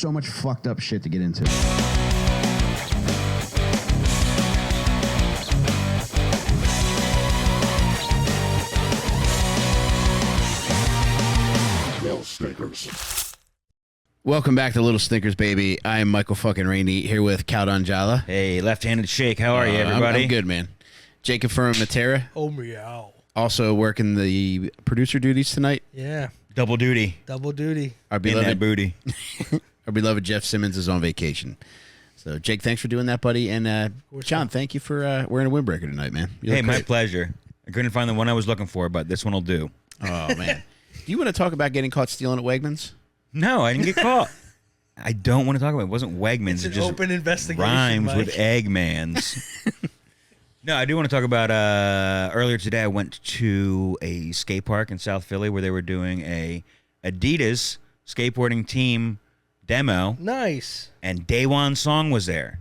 so much fucked up shit to get into. Welcome back to Little Stinkers, baby. I am Michael fucking Rainey here with Cal Donjala. Hey, left-handed shake. How are you, everybody? I'm good, man. Jacob from Mattera. Oh, meow. Also working the producer duties tonight. Yeah. Double duty. Double duty. Our In that beloved, booty. our beloved Jeff Simmons is on vacation. So, Jake, thanks for doing that, buddy. And John, thank you for wearing a windbreaker tonight, man. You Hey, look my great. pleasure. I couldn't find the one I was looking for, but this one will do. Oh, man. Do you want to talk about getting caught stealing at Wegmans? No, I didn't get caught. I don't want to talk about it. It wasn't Wegmans. It's It an just open investigation, rhymes Mike. with Eggmans. No, I do want to talk about earlier today I went to a skate park in South Philly where they were doing a Adidas skateboarding team demo, Nice. and Daewon Song was there.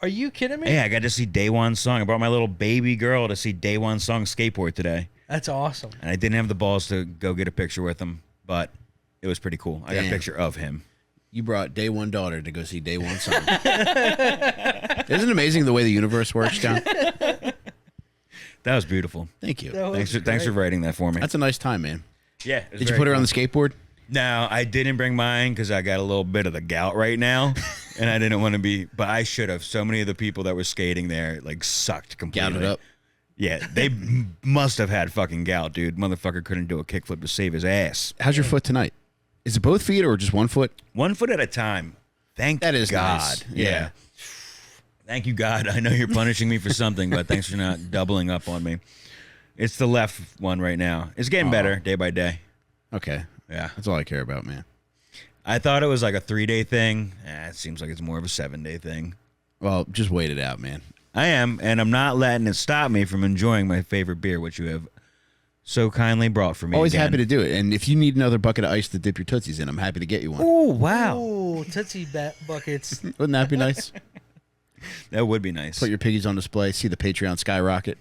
Are you kidding me? Yeah, I got to see Daewon Song. I brought my little baby girl to see Daewon Song skateboard today. That's awesome. And I didn't have the balls to go get a picture with him, but it was pretty cool. I got a Damn. picture of him. You brought day one daughter to go see day one son. Isn't it amazing the way the universe works, John? That was beautiful. Thank you. That was Thanks for great. writing that for me. That's a nice time, man. Yeah. Did you put her on the skateboard? No, I didn't bring mine because I got a little bit of the gout right now, and I didn't want to be. But I should have. So many of the people that were skating there like sucked completely. Gouted up. Yeah, they must have had fucking gout, dude. Motherfucker couldn't do a kickflip to save his ass. How's your foot tonight? Is it both feet or just one foot? 1 foot at a time. Thank That is God. nice. Yeah. Thank you, God. I know you're punishing me for something, but thanks for not doubling up on me. It's the left one right now. It's getting better day by day. Okay. Yeah. That's all I care about, man. I thought it was like a 3-day thing. It seems like it's more of a 7-day thing. Well, just wait it out, man. I am, and I'm not letting it stop me from enjoying my favorite beer, which you have so kindly brought for me. Always again. happy to do it. And if you need another bucket of ice to dip your Tootsies in, I'm happy to get you one. Oh, wow. Ooh, Tootsie Buckets. Wouldn't that be nice? That would be nice. Put your piggies on display, see the Patreon skyrocket.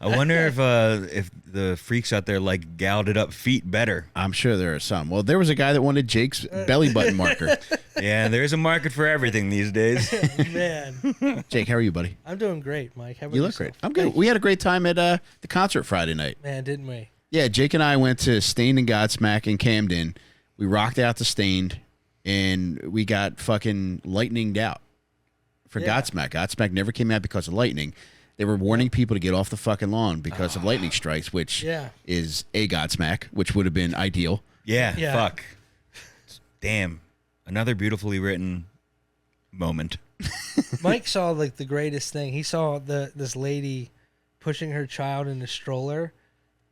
I wonder if the freaks out there like gouted up feet better. I'm sure there are some. Well, there was a guy that wanted Jake's belly button marker. Yeah, there's a market for everything these days. Man, Jake, how are you, buddy? I'm doing great, Mike. How about You look yourself? great. I'm good. We had a great time at the concert Friday night. Man, didn't we? Yeah, Jake and I went to Stained and Godsmack in Camden. We rocked out to Stained, and we got fucking lightninged out for Yeah. Godsmack. Godsmack never came out because of lightning. They were warning people to get off the fucking lawn because of lightning strikes, which Yeah. is a Godsmack, which would have been ideal. Yeah, Yeah. fuck. Damn. Another beautifully written moment. Mike saw like the greatest thing. He saw this lady pushing her child in a stroller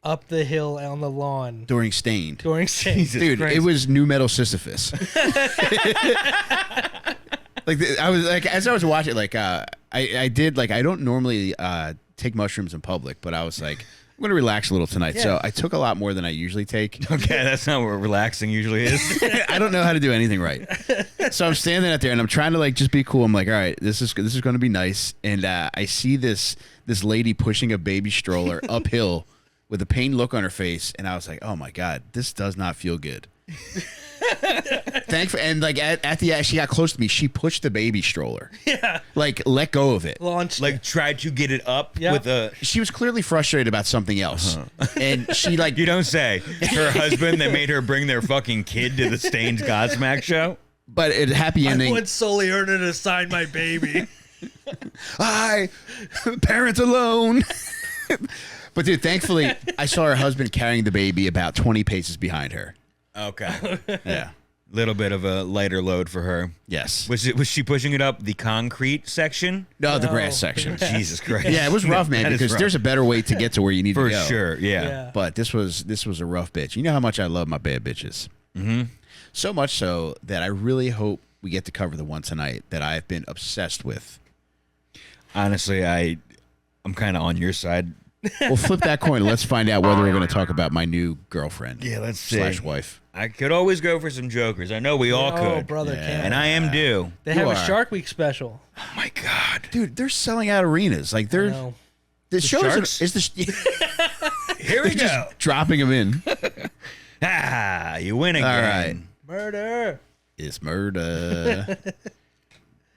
up the hill on the lawn During Stained. during St. Jesus Dude, Christ. it was new metal Sisyphus. I was like, as I was watching, like, I did, like, I don't normally take mushrooms in public, but I was like, I'm gonna relax a little tonight. So Yeah. I took a lot more than I usually take. Okay, that's not what relaxing usually is. I don't know how to do anything right. So I'm standing out there and I'm trying to like just be cool. I'm like, all right, this is going to be nice. And I see this lady pushing a baby stroller uphill with a pained look on her face, and I was like, oh my God, this does not feel good. Thankful, and like at the end, she got close to me. She pushed the baby stroller. Yeah. Like, let go of it. Launched. Like tried to get it up Yeah. with a. She was clearly frustrated about something else, and she like You don't say. Her husband that made her bring their fucking kid to the Stained Godsmack show. But it happy I ending. want Sully Erna to sign my baby. Hi, parents alone. But dude, thankfully, I saw her husband carrying the baby about 20 paces behind her. Okay. Yeah. Little bit of a lighter load for her. Yes. Was she pushing it up the concrete section? No, the No. grass section. Jesus Christ. Yeah, it was rough, man, That is because rough. there's a better way to get to where you need For to go. sure. Yeah. Yeah. But this was a rough bitch. You know how much I love my bad bitches. Mm-hmm. So much so that I really hope we get to cover the one tonight that I've been obsessed with. Honestly, I'm kind of on your side. We'll flip that coin and let's find out whether we're going to talk about my new girlfriend. Yeah, let's see. Slash wife. I could always go for some jokers. I know we all Oh, could. brother, Yeah. can't. And I am due. They You have are. a Shark Week special. Oh my God. Dude, they're selling out arenas. Like I they're know. the show Sharks? is the Here we they're go. just dropping them in. Ah, you win again. All right. Murder. It's murder.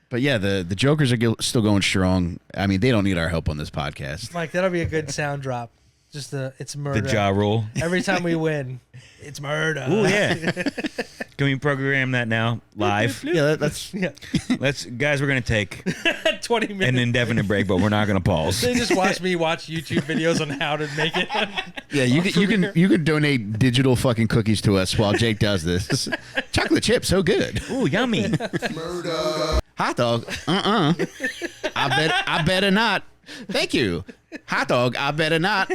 But yeah, the Jokers are still going strong. I mean, they don't need our help on this podcast. Mike, that'll be a good sound drop. Just it's murder. The jaw rule. Every time we win, it's murder. Oh yeah. Can we program that now live? Yeah, that's Yeah. Guys, we're gonna take 20 minutes. an indefinite break, but we're not gonna pause. They just watch me watch YouTube videos on how to make it. yeah. You can donate digital fucking cookies to us while Jake does this. Chocolate chip, so good. Ooh, yummy. Hot dog. I better not. Thank you. Hot dog. I better not.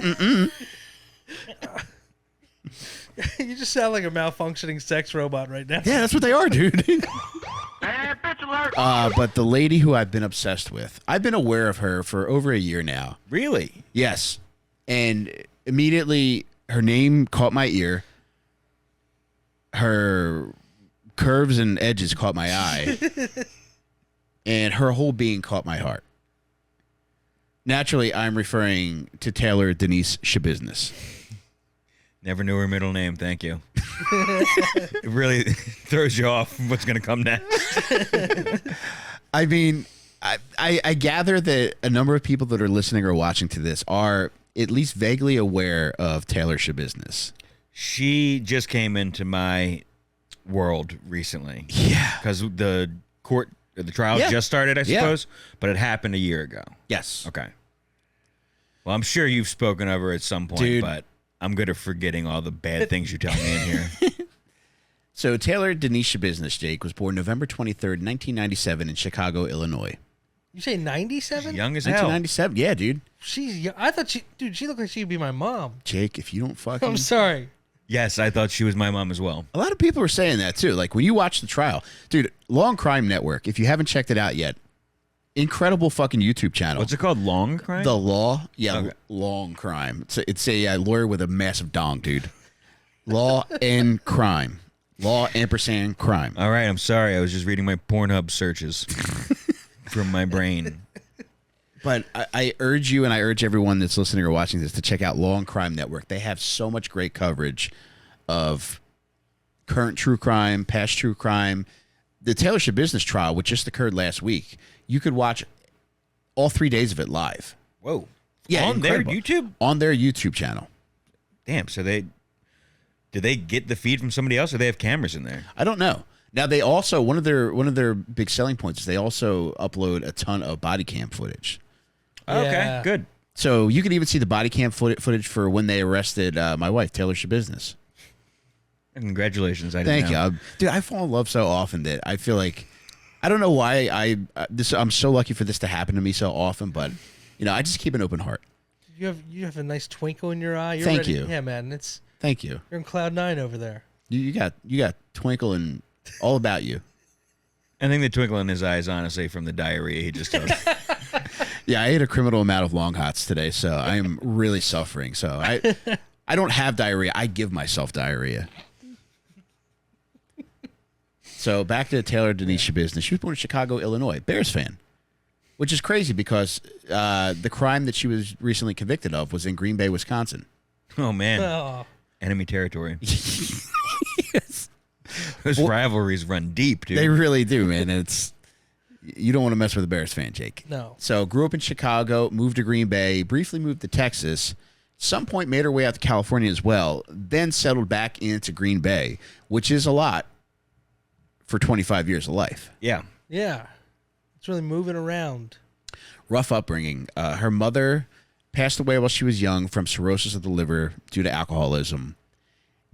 You just sound like a malfunctioning sex robot right now. Yeah, that's what they are, dude. But the lady who I've been obsessed with, I've been aware of her for over a year now. Really? Yes. And immediately her name caught my ear. Her curves and edges caught my eye. And her whole being caught my heart. Naturally, I'm referring to Taylor Denise Schabusiness. Never knew her middle name. Thank you. It really throws you off what's going to come next. I mean, I gather that a number of people that are listening or watching to this are at least vaguely aware of Taylor Schabusiness. She just came into my world recently. Yeah. Because the trial just started, I suppose, but it happened a year ago. Yes. Okay. Well, I'm sure you've spoken of her at some point, Dude. but I'm good at forgetting all the bad things you tell me in here. So Taylor Denise Schabusiness, Jake, was born November 23rd, 1997 in Chicago, Illinois. You say 97? Young as hell. 1997? Yeah, dude. She's young. I thought she looked like she'd be my mom. Jake, if you don't fucking... I'm sorry. Yes, I thought she was my mom as well. A lot of people were saying that, too. Like, when you watch the trial... Dude, Long Crime Network, if you haven't checked it out yet, incredible fucking YouTube channel. What's it called? Long Crime? The Law? Yeah, Okay. Long Crime. It's a lawyer with a massive dong, dude. Law and Crime. Law ampersand crime. All right, I'm sorry. I was just reading my Pornhub searches from my brain. But I urge you and I urge everyone that's listening or watching this to check out Long Crime Network. They have so much great coverage of current true crime, past true crime. The Taylor Schabusiness trial, which just occurred last week, you could watch all 3 days of it live. Whoa. Yeah, On incredible. their YouTube? On their YouTube channel. Damn, so did they get the feed from somebody else or they have cameras in there? I don't know. Now they also one of their big selling points is they also upload a ton of body cam footage. Okay, Yeah. good. So you can even see the body cam footage for when they arrested my wife, Taylor Schabusiness. Congratulations. I didn't Thank know. you. Dude, I fall in love so often that I feel like I don't know why I'm so lucky for this to happen to me so often, but I just keep an open heart. You have a nice twinkle in your eye. You're Thank ready. you. Yeah, man. Thank you. You're in cloud 9 over there. You got twinkle and all about you. I think the twinkle in his eye is honestly from the diarrhea he just took. Yeah, I ate a criminal amount of long hots today, so I am really suffering. So I don't have diarrhea. I give myself diarrhea. So back to Taylor Denise Schabusiness. She was born in Chicago, Illinois. Bears fan. Which is crazy because the crime that she was recently convicted of was in Green Bay, Wisconsin. Oh, man. Oh. Enemy territory. Yes. Those rivalries run deep, dude. They really do, man. You don't want to mess with a Bears fan, Jake. No. So grew up in Chicago, moved to Green Bay, briefly moved to Texas. Some point made her way out to California as well, then settled back into Green Bay, which is a lot for 25 years of life. Yeah. Yeah. It's really moving around. Rough upbringing. Her mother passed away while she was young from cirrhosis of the liver due to alcoholism.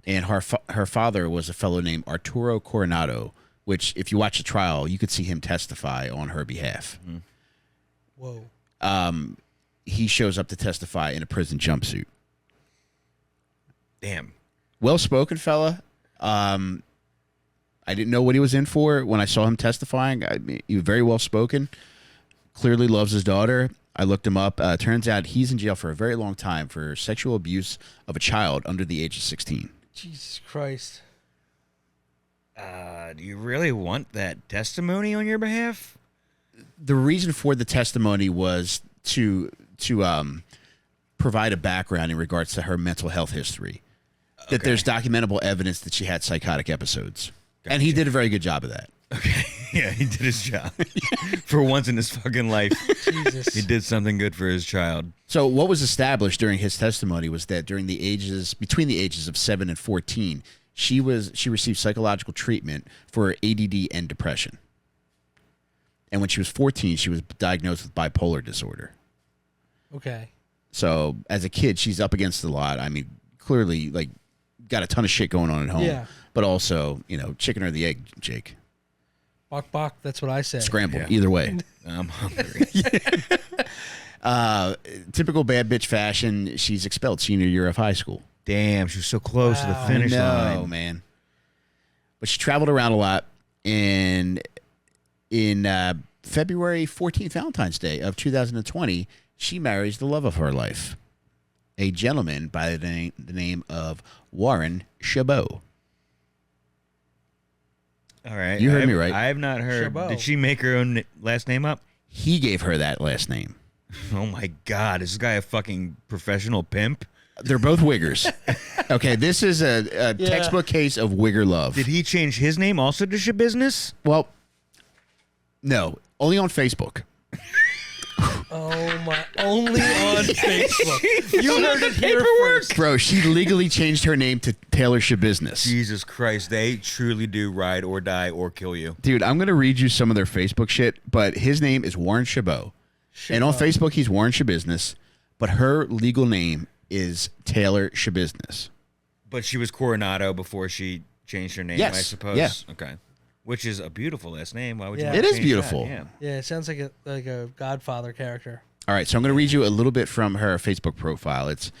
And her father was a fellow named Arturo Coronado, which, if you watch the trial, you could see him testify on her behalf. Whoa. He shows up to testify in a prison jumpsuit. Damn. Well-spoken fella. I didn't know what he was in for when I saw him testifying. He was very well-spoken. Clearly loves his daughter. I looked him up. Turns out he's in jail for a very long time for sexual abuse of a child under the age of 16. Jesus Christ. Do you really want that testimony on your behalf? The reason for the testimony was to provide a background in regards to her mental health history. That there's documentable evidence that she had psychotic episodes. And he did a very good job of that. Okay. Yeah, he did his job. For once in his fucking life. Jesus. He did something good for his child. So what was established during his testimony was that between the ages of 7 and 14, she received psychological treatment for ADD and depression. And when she was 14, she was diagnosed with bipolar disorder. Okay. So as a kid, she's up against a lot. I mean, clearly, like, got a ton of shit going on at home. Yeah. But also, chicken or the egg, Jake. Bok bok, that's what I say. Scramble, Yeah. either way. I'm hungry. Typical bad bitch fashion, she's expelled senior year of high school. Damn, she was so close to the Wow. finish No, line. man. But she traveled around a lot, and in February 14th, Valentine's Day of 2020, she marries the love of her life, a gentleman by the name of Warren Chabot. All right. You heard me right. I have not heard. Chabot. Did she make her own last name up? He gave her that last name. Oh my God. Is this guy a fucking professional pimp? They're both wiggers. Okay, this is a textbook case of wigger love. Did he change his name also to Schabusiness? Well, no, only on Facebook. Oh my! Only on Facebook. You heard it here first. Bro, she legally changed her name to Taylor Schabusiness. Jesus Christ. They truly do ride or die or kill you. Dude, I'm going to read you some of their Facebook shit, but his name is Warren Chabot. And on Facebook, he's Warren Schabusiness, but her legal name is Taylor Schabusiness. But she was Coronado before she changed her name, Yes. I suppose. Yeah. Okay. Which is a beautiful last name. Why would you Yeah. want It to is change beautiful. that? Yeah. Yeah, it sounds like a Godfather character. All right, so I'm going to read you a little bit from her Facebook profile. It's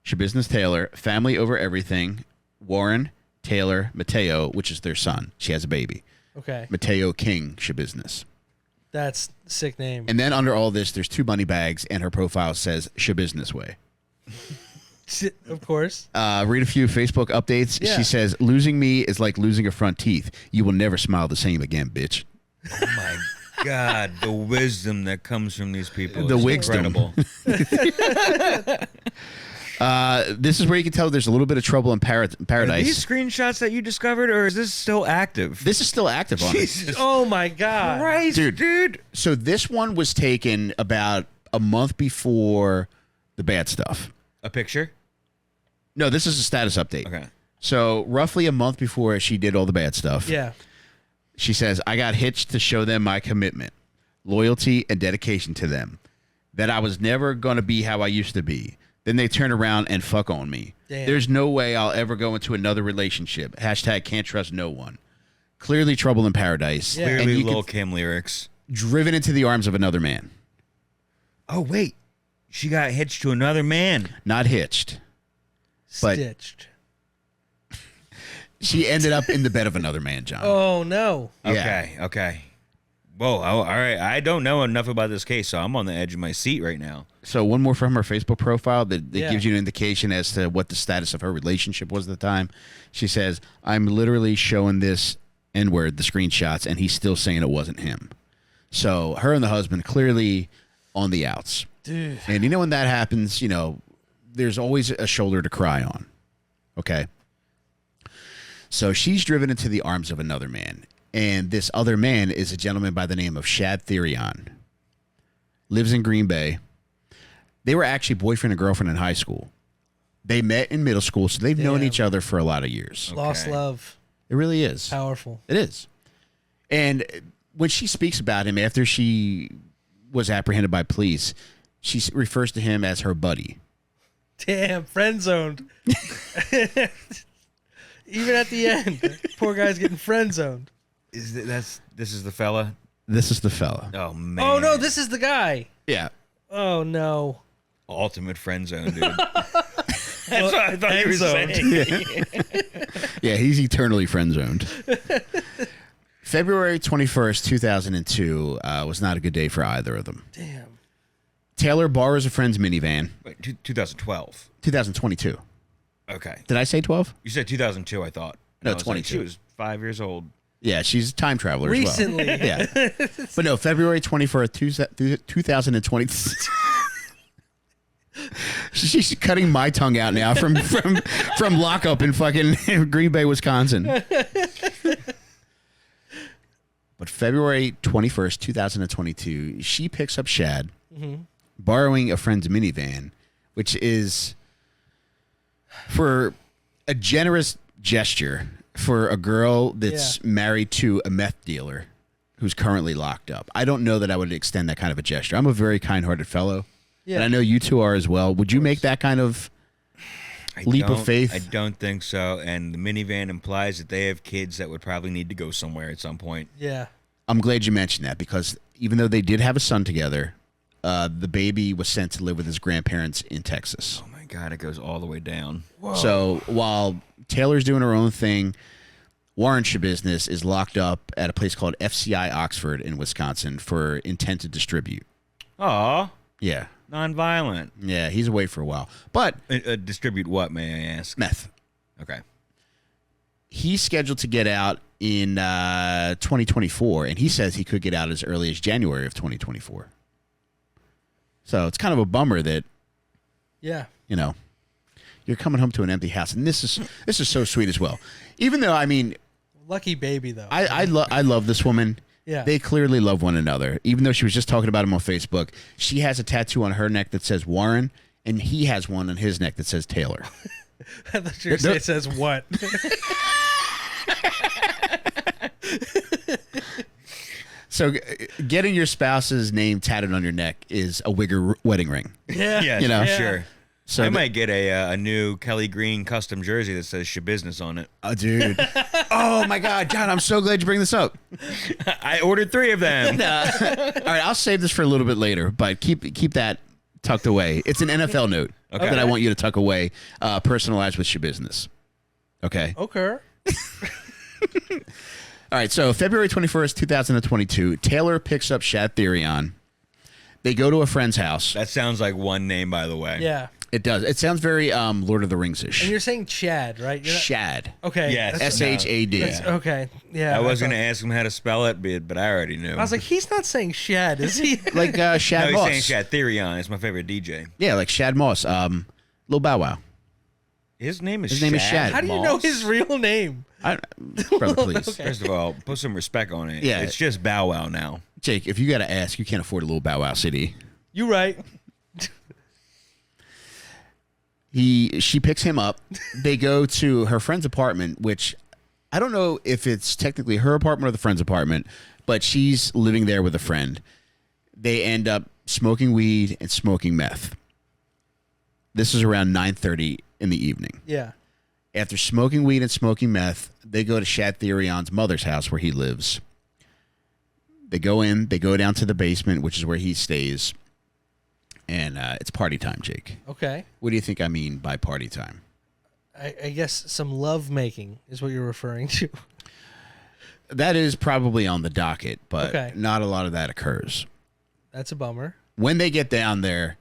Schabusiness Taylor, family over everything, Warren, Taylor, Mateo, which is their son. She has a baby. Okay, Mateo King Schabusiness. that's a sick name. And then under all this, there's 2 money bags, and her profile says Schabusiness way. Of course. Read a few Facebook updates. Yeah. She says, losing me is like losing a front teeth. You will never smile the same again, bitch. Oh my God. The wisdom that comes from these people The is wigsdom. incredible. This is where you can tell there's a little bit of trouble in Are paradise. these screenshots that you discovered, or is this still active? This is still active on it. Jesus Oh my God! Christ, dude. So this one was taken about a month before the bad stuff. A picture? No, this is a status update. Okay. So roughly a month before she did all the bad stuff, Yeah. she says, I got hitched to show them my commitment, loyalty, and dedication to them, that I was never going to be how I used to be. Then they turn around and fuck on me. Damn. There's no way I'll ever go into another relationship. Hashtag can't trust no one. Clearly trouble in paradise. Yeah. And Clearly you Lil could- Kim lyrics. driven into the arms of another man. Oh, wait. She got hitched to another man. Not hitched. But- Stitched. She ended up in the bed of another man, John. Oh no! Okay, okay. Whoa, all right. I don't know enough about this case, so I'm on the edge of my seat right now. So one more from her Facebook profile that Yeah. gives you an indication as to what the status of her relationship was at the time. She says, I'm literally showing this N-word, the screenshots, and he's still saying it wasn't him. So her and the husband clearly on the outs. Dude. And when that happens, there's always a shoulder to cry on. Okay? So she's driven into the arms of another man. And this other man is a gentleman by the name of Shad Therion. Lives in Green Bay. They were actually boyfriend and girlfriend in high school. They met in middle school, so they've known Damn. each other for a lot of years. Lost Okay. love. It really is. Powerful. It is. And when she speaks about him after she was apprehended by police, she refers to him as her buddy. Damn, friend zoned. Even at the end, poor guy's getting friend zoned. This is the fella? This is the fella. Oh, man. Oh no, this is the guy. Yeah. Oh no. Ultimate friend zone, dude. That's what I thought you were Friend saying. Yeah, he's eternally friend zoned. February 21st, 2002 was not a good day for either of them. Damn. Taylor borrows a friend's minivan. Wait, 2012. 2022. Okay. Did I say 12? You said 2002, I thought. No, I was like, 22. she was 5 years old. Yeah, she's a time traveler Recently. as well. Yeah. But no, February 21st, 2020. She's cutting my tongue out now from lockup in fucking Green Bay, Wisconsin. But February 21st, 2022, she picks up Shad, borrowing a friend's minivan, which is for a generous gesture for a girl that's married to a meth dealer who's currently locked up. I don't know that I would extend that kind of a gesture. I'm a very kind-hearted fellow, and I know you two are as well. Would you make that kind of leap of faith? I don't think so, and the minivan implies that they have kids that would probably need to go somewhere at some point. Yeah. I'm glad you mentioned that, because even though they did have a son together, the baby was sent to live with his grandparents in Texas. Oh, my God, it goes all the way down. Whoa. So while Taylor's doing her own thing, Warren Schabusiness is locked up at a place called FCI Oxford in Wisconsin for intent to distribute. Aw. Yeah. Nonviolent. Yeah, he's away for a while. But Distribute what, may I ask? meth. Okay. He's scheduled to get out in 2024, and he says he could get out as early as January of 2024. So it's kind of a bummer that, Yeah. you know, you're coming home to an empty house, and this is so sweet as well. Even though, I mean, Lucky baby, though. I love this woman. Yeah. They clearly love one another. Even though she was just talking about him on Facebook, she has a tattoo on her neck that says Warren, and he has one on his neck that says Taylor. I thought you were saying it says what? So getting your spouse's name tatted on your neck is a Wigger wedding ring. Yeah. Yeah, You know. for sure. So I might get a new Kelly Green custom jersey that says Schabusiness on it. Oh, dude. Oh, my God. John, I'm so glad you bring this up. I ordered 3 of them. All right, I'll save this for a little bit later, but keep that tucked away. It's an NFL note that I want you to tuck away, personalized with Schabusiness. Okay? Okay. All right, so February 21st, 2022, Taylor picks up Shad Therion. They go to a friend's house. That sounds like one name, by the way. Yeah. It does. It sounds very Lord of the Rings-ish. And you're saying Chad, right? You're not- Shad. Okay. Yes. that's- S-H-A-D. that's- Okay. Yeah. I was thought- going to ask him how to spell it, but I already knew. I was like, he's not saying Shad, is he? Like Shad no, he's Moss. saying Shad Therion. It's my favorite DJ. Yeah, like Shad Moss. Lil Bow Wow. His name is Shad. How do you know his real name? Brother, please. Okay. First of all, put some respect on it. Yeah. It's just Bow Wow now. Jake, if you got to ask, you can't afford a Lil Bow Wow CD. You right. She picks him up. They go to her friend's apartment, which I don't know if it's technically her apartment or the friend's apartment, but she's living there with a friend. They end up smoking weed and smoking meth. This is around 9:30 in the evening. Yeah. After smoking weed and smoking meth, they go to Shad Therion's mother's house where he lives. They go in, they go down to the basement, which is where he stays. And it's party time, Jake. Okay. What do you think I mean by party time? I guess some love making is what you're referring to. That is probably on the docket, but Okay. not a lot of that occurs. That's a bummer. When they get down there,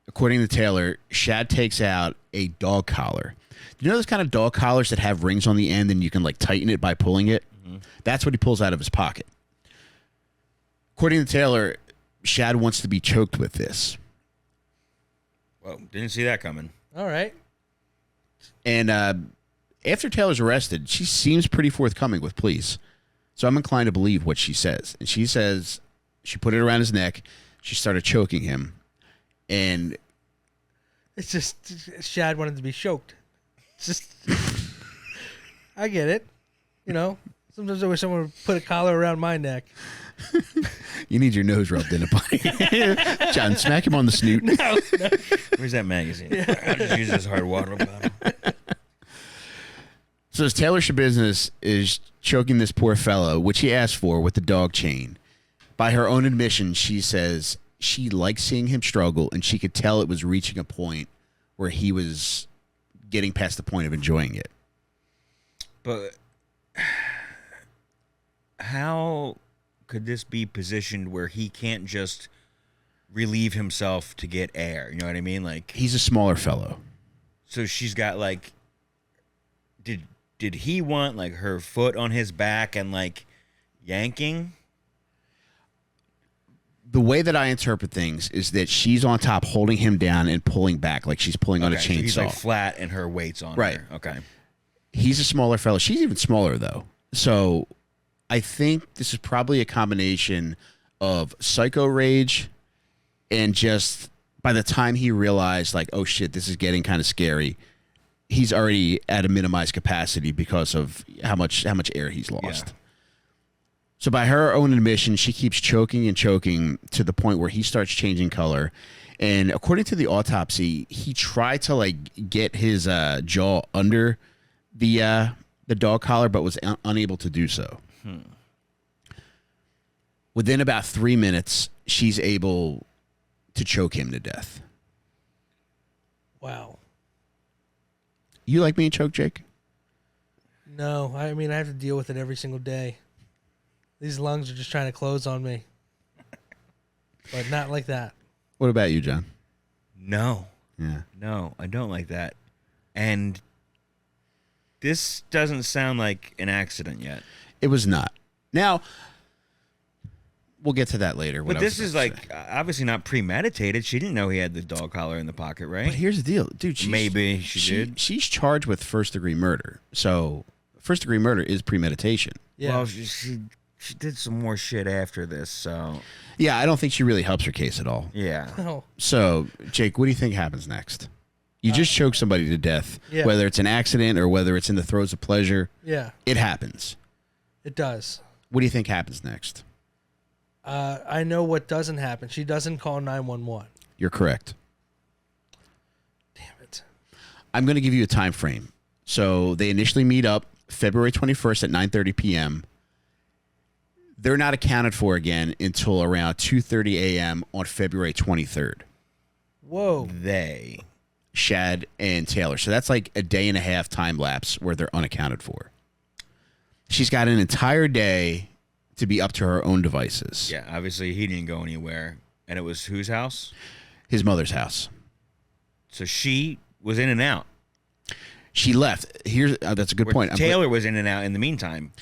according to Taylor, Shad takes out a dog collar. You know those kind of dog collars that have rings on the end and you can like tighten it by pulling it? Mm-hmm. That's what he pulls out of his pocket. According to Taylor, Shad wants to be choked with this. Well, didn't see that coming. All right. And after Taylor's arrested, she seems pretty forthcoming with police. So I'm inclined to believe what she says. And she says she put it around his neck. She started choking him. And It's just Shad wanted to be choked. It's just I get it. You know, sometimes I wish someone would put a collar around my neck. you need your nose rubbed in it, buddy. John, smack him on the snoot. No. Where's that magazine? I'll just use this hard water bottle. So as Taylor Schabusiness is choking this poor fellow, which he asked for with the dog chain. By her own admission, she says she liked seeing him struggle, and she could tell it was reaching a point where he was getting past the point of enjoying it. But how could this be positioned where he can't just relieve himself to get air? You know what I mean? Like, He's a smaller fellow. so she's got like, did he want like her foot on his back and like yanking? The way that I interpret things is that she's on top holding him down and pulling back like she's pulling on a Okay, chainsaw. so he's like flat and her weight's on Right. her. Okay. He's a smaller fellow. She's even smaller, though. So I think this is probably a combination of psycho rage and just by the time he realized, like, oh shit, this is getting kind of scary, he's already at a minimized capacity because of how much air he's lost. Yeah. So by her own admission, she keeps choking and choking to the point where he starts changing color. And according to the autopsy, he tried to like get his jaw under the dog collar, but was unable to do so. Within about 3 minutes, she's able to choke him to death. Wow. You like being choked, Jake? No, I mean, I have to deal with it every single day. These lungs are just trying to close on me. But not like that. What about you, John? No. Yeah. No, I don't like that. And this doesn't sound like an accident yet. It was not. Now, we'll get to that later. But this is like obviously not premeditated. She didn't know he had the dog collar in the pocket, right? But here's the deal, dude. Maybe she did. She's charged with first-degree murder. So first-degree murder is premeditation. Yeah. Well, she did some more shit after this, so Yeah, I don't think she really helps her case at all. yeah. Oh, So, Jake, what do you think happens next? You just choke somebody to death, Yeah. whether it's an accident or whether it's in the throes of pleasure. yeah, It happens. it does. What do you think happens next? I know what doesn't happen. She doesn't call 911. You're correct. Damn it. I'm going to give you a time frame. So they initially meet up February 21st at 9:30 p.m. They're not accounted for again until around 2:30 a.m. on February 23rd. Whoa. They. Shad and Taylor. So that's like a day and a half time lapse where they're unaccounted for. She's got an entire day to be up to her own devices. Yeah, obviously he didn't go anywhere. And it was whose house? His mother's house. So she was in and out. She left. Here's that's a good point. Taylor was in and out in the meantime.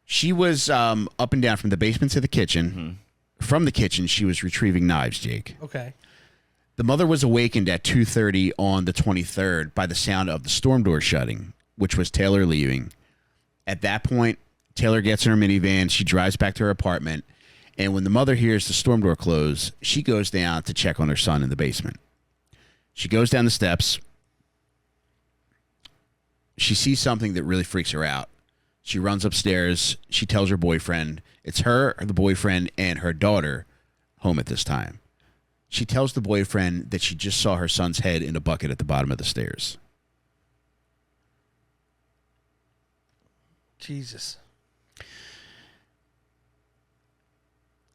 She was up and down from the basement to the kitchen. Mm-hmm. From the kitchen, she was retrieving knives, Jake. Okay. The mother was awakened at 2:30 on the 23rd by the sound of the storm door shutting, which was Taylor leaving. At that point, Taylor gets in her minivan. She drives back to her apartment. And when the mother hears the storm door close, she goes down to check on her son in the basement. She goes down the steps. She sees something that really freaks her out. She runs upstairs. She tells her boyfriend. It's her, the boyfriend, and her daughter home at this time. She tells the boyfriend that she just saw her son's head in a bucket at the bottom of the stairs. Jesus.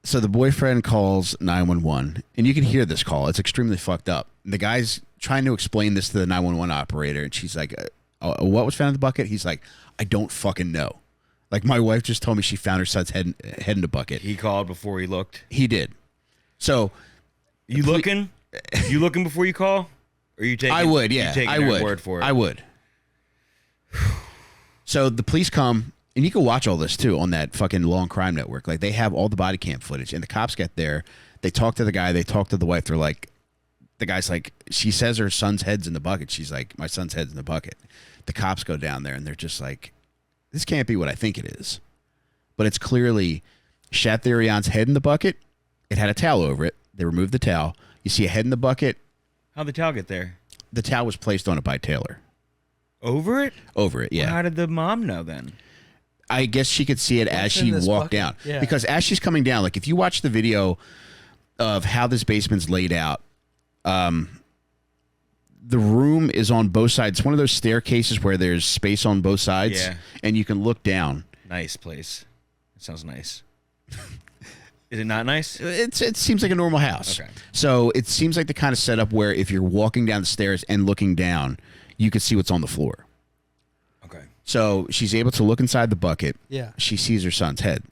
So the boyfriend calls 911, and you can hear this call. It's extremely fucked up. The guy's trying to explain this to the 911 operator, and she's like, what was found in the bucket? He's like, I don't fucking know. Like, my wife just told me she found her son's head in the bucket. He called before he looked. He did. So... You looking? You looking before you call? Or you taking? I would, yeah. You taking I her would. word for it? I would. So the police come, and you can watch all this too on that fucking Law & Crime Network. Like, they have all the body cam footage, and the cops get there. They talk to the guy. They talk to the wife. They're like, the guy's like, she says her son's head's in the bucket. She's like, my son's head's in the bucket. The cops go down there, and they're just like, this can't be what I think it is. But it's clearly Chatharian's head in the bucket. It had a towel over it. They removed the towel. You see a head in the bucket. How'd the towel get there? The towel was placed on it by Taylor. Over it? Over it, yeah. Well, how did the mom know then? I guess she could see it as What's she in this walked bucket? down. Yeah. Because as she's coming down, like if you watch the video of how this basement's laid out, the room is on both sides. It's one of those staircases where there's space on both sides, Yeah. and you can look down. Nice place. It sounds nice. Is it not nice? It seems like a normal house. Okay. So it seems like the kind of setup where if you're walking down the stairs and looking down, you can see what's on the floor. Okay. So she's able to look inside the bucket. Yeah. She sees her son's head.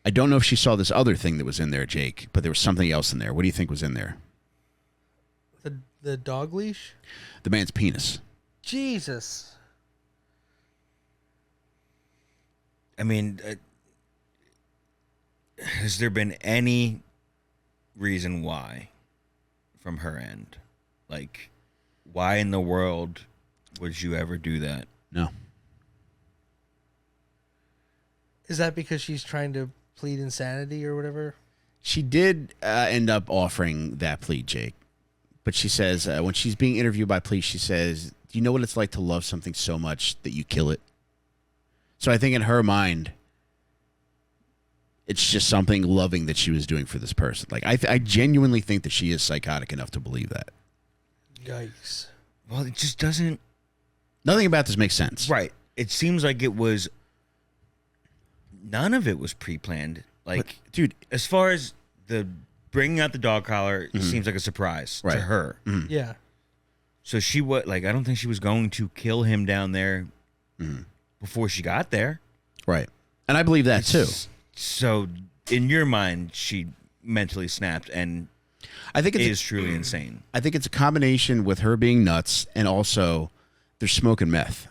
I don't know if she saw this other thing that was in there, Jake, but there was something else in there. What do you think was in there? The dog leash? The man's penis. Jesus. I mean, has there been any reason why from her end? Like, why in the world would you ever do that? No. Is that because she's trying to plead insanity or whatever? She did end up offering that plea, Jake. But she says, when she's being interviewed by police, she says, do you know what it's like to love something so much that you kill it? So I think in her mind, it's just something loving that she was doing for this person. Like, I genuinely think that she is psychotic enough to believe that. Yikes. Well, it just doesn't... Nothing about this makes sense. Right. It seems like it was... None of it was pre-planned. Like, but, dude, as far as the bringing out the dog collar, it seems like a surprise to her. Mm-hmm. Yeah. So she I don't think she was going to kill him down there before she got there. Right. And I believe that too. So in your mind, she mentally snapped and I think is truly insane. I think it's a combination with her being nuts and also they're smoking meth.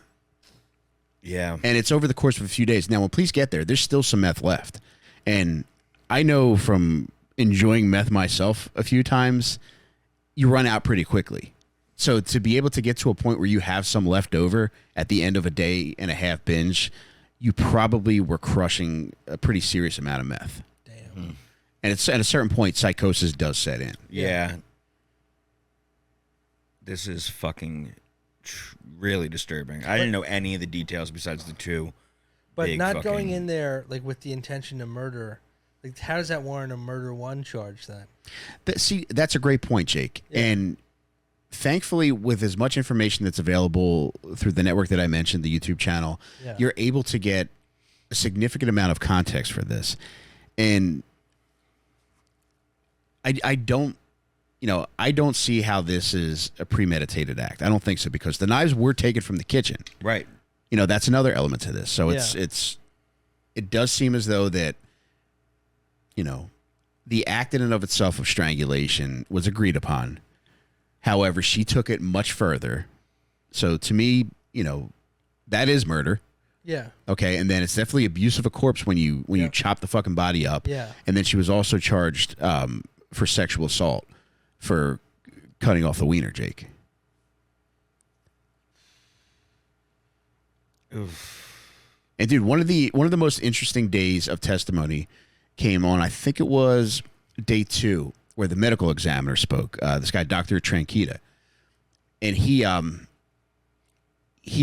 Yeah. And it's over the course of a few days. Now, when police get there, there's still some meth left. And I know from enjoying meth myself a few times, you run out pretty quickly. So to be able to get to a point where you have some left over at the end of a day and a half binge, you probably were crushing a pretty serious amount of meth. Damn. And it's at a certain point, psychosis does set in. Yeah. This is fucking really disturbing. I didn't know any of the details besides the two. But big not fucking... going in there like with the intention to murder. Like, how does that warrant a murder one charge then? See, that's a great point, Jake. Yeah. And thankfully, with as much information that's available through the network that I mentioned, the YouTube channel, you're able to get a significant amount of context for this. And I don't, I don't see how this is a premeditated act. I don't think so, because the knives were taken from the kitchen. Right. That's another element to this. So it does seem as though that, the act in and of itself of strangulation was agreed upon. However, she took it much further. So to me, that is murder. Yeah. Okay, and then it's definitely abuse of a corpse when you chop the fucking body up. Yeah. And then she was also charged for sexual assault for cutting off the wiener, Jake. Oof. And dude, one of the most interesting days of testimony came on, I think it was day 2, where the medical examiner spoke. This guy, Dr. Tranquita, and he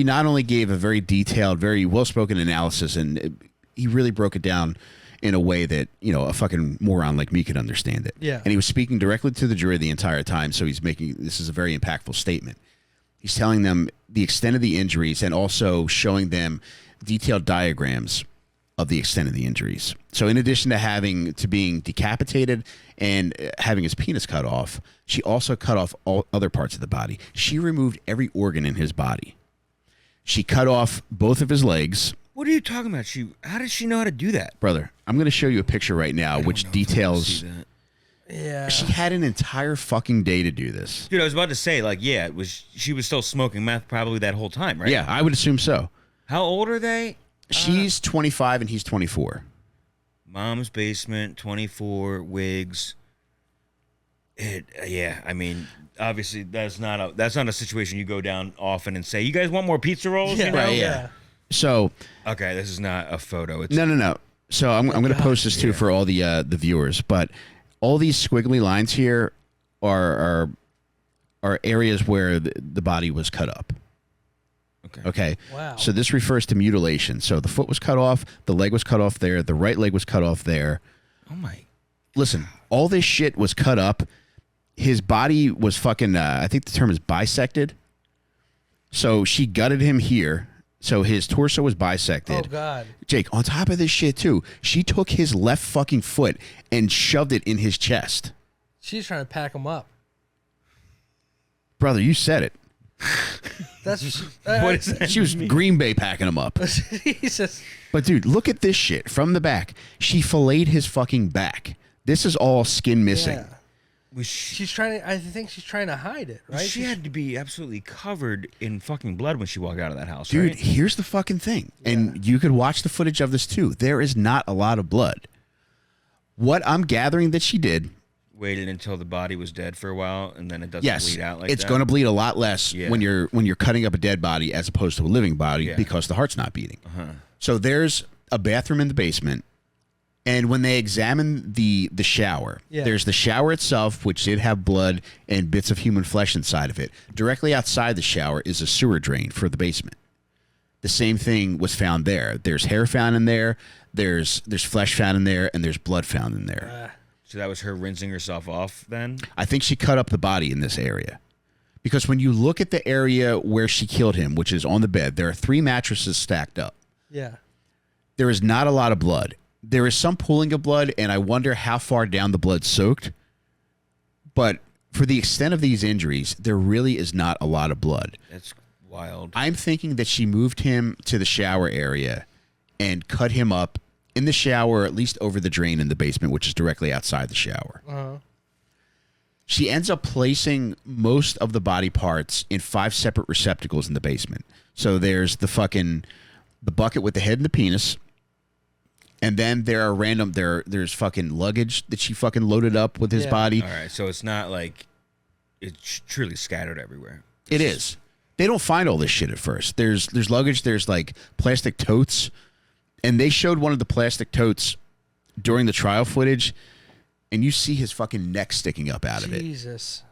not only gave a very detailed, very well-spoken analysis, and he really broke it down in a way that a fucking moron like me could understand it. Yeah. And he was speaking directly to the jury the entire time, so this is a very impactful statement. He's telling them the extent of the injuries and also showing them detailed diagrams of the extent of the injuries. So in addition to being decapitated and having his penis cut off, she also cut off all other parts of the body. She removed every organ in his body. She cut off both of his legs. What are you talking about? How does she know how to do that? Brother, I'm going to show you a picture right now which details. Yeah. She had an entire fucking day to do this. Dude, I was about to say, she was still smoking meth probably that whole time, right? Yeah, I would assume so. How old are they? She's 25 and he's 24. Mom's basement, 24, wigs. I mean, obviously that's not a situation you go down often and say, "You guys want more pizza rolls?" Yeah, you know? Right, yeah. So, okay, this is not a photo. It's no. So I'm going to post this too for all the viewers, but all these squiggly lines here are areas where the body was cut up. Okay. Wow. So this refers to mutilation. So the foot was cut off, the leg was cut off there, the right leg was cut off there. Oh my. Listen, all this shit was cut up. His body was fucking, I think the term is bisected. So she gutted him here. So his torso was bisected. Oh, God. Jake, on top of this shit, too, she took his left fucking foot and shoved it in his chest. She's trying to pack him up. Brother, you said it. That's what is that? She was Green Bay packing him up. Jesus. But, dude, look at this shit from the back. She filleted his fucking back. This is all skin missing. Yeah. She's trying to. I think she's trying to hide it, right? She had to be absolutely covered in fucking blood when she walked out of that house, Dude, right? here's the fucking thing. And you could watch the footage of this, too. There is not a lot of blood. What I'm gathering that she did... Waited until the body was dead for a while, and then it doesn't Yes, bleed out like it's that. going to bleed a lot less when you're cutting up a dead body as opposed to a living body because the heart's not beating. So there's a bathroom in the basement. And when they examine the shower, there's the shower itself, which did have blood and bits of human flesh inside of it. Directly outside the shower is a sewer drain for the basement. The same thing was found there. There's hair found in there. There's flesh found in there, and there's blood found in there. So that was her rinsing herself off then? I think she cut up the body in this area. Because when you look at the area where she killed him, which is on the bed, there are 3 mattresses stacked up. Yeah. There is not a lot of blood. There is some pooling of blood, and I wonder how far down the blood soaked. But for the extent of these injuries, there really is not a lot of blood. That's wild. I'm thinking that she moved him to the shower area and cut him up in the shower, at least over the drain in the basement, which is directly outside the shower. Uh-huh. She ends up placing most of the body parts in 5 separate receptacles in the basement. So there's the bucket with the head and the penis. And then there are there's fucking luggage that she fucking loaded up with his body. All right, so it's not like it's truly scattered everywhere. It is. They don't find all this shit at first. There's luggage, there's like plastic totes. And they showed one of the plastic totes during the trial footage, and you see his fucking neck sticking up out of it. Jesus.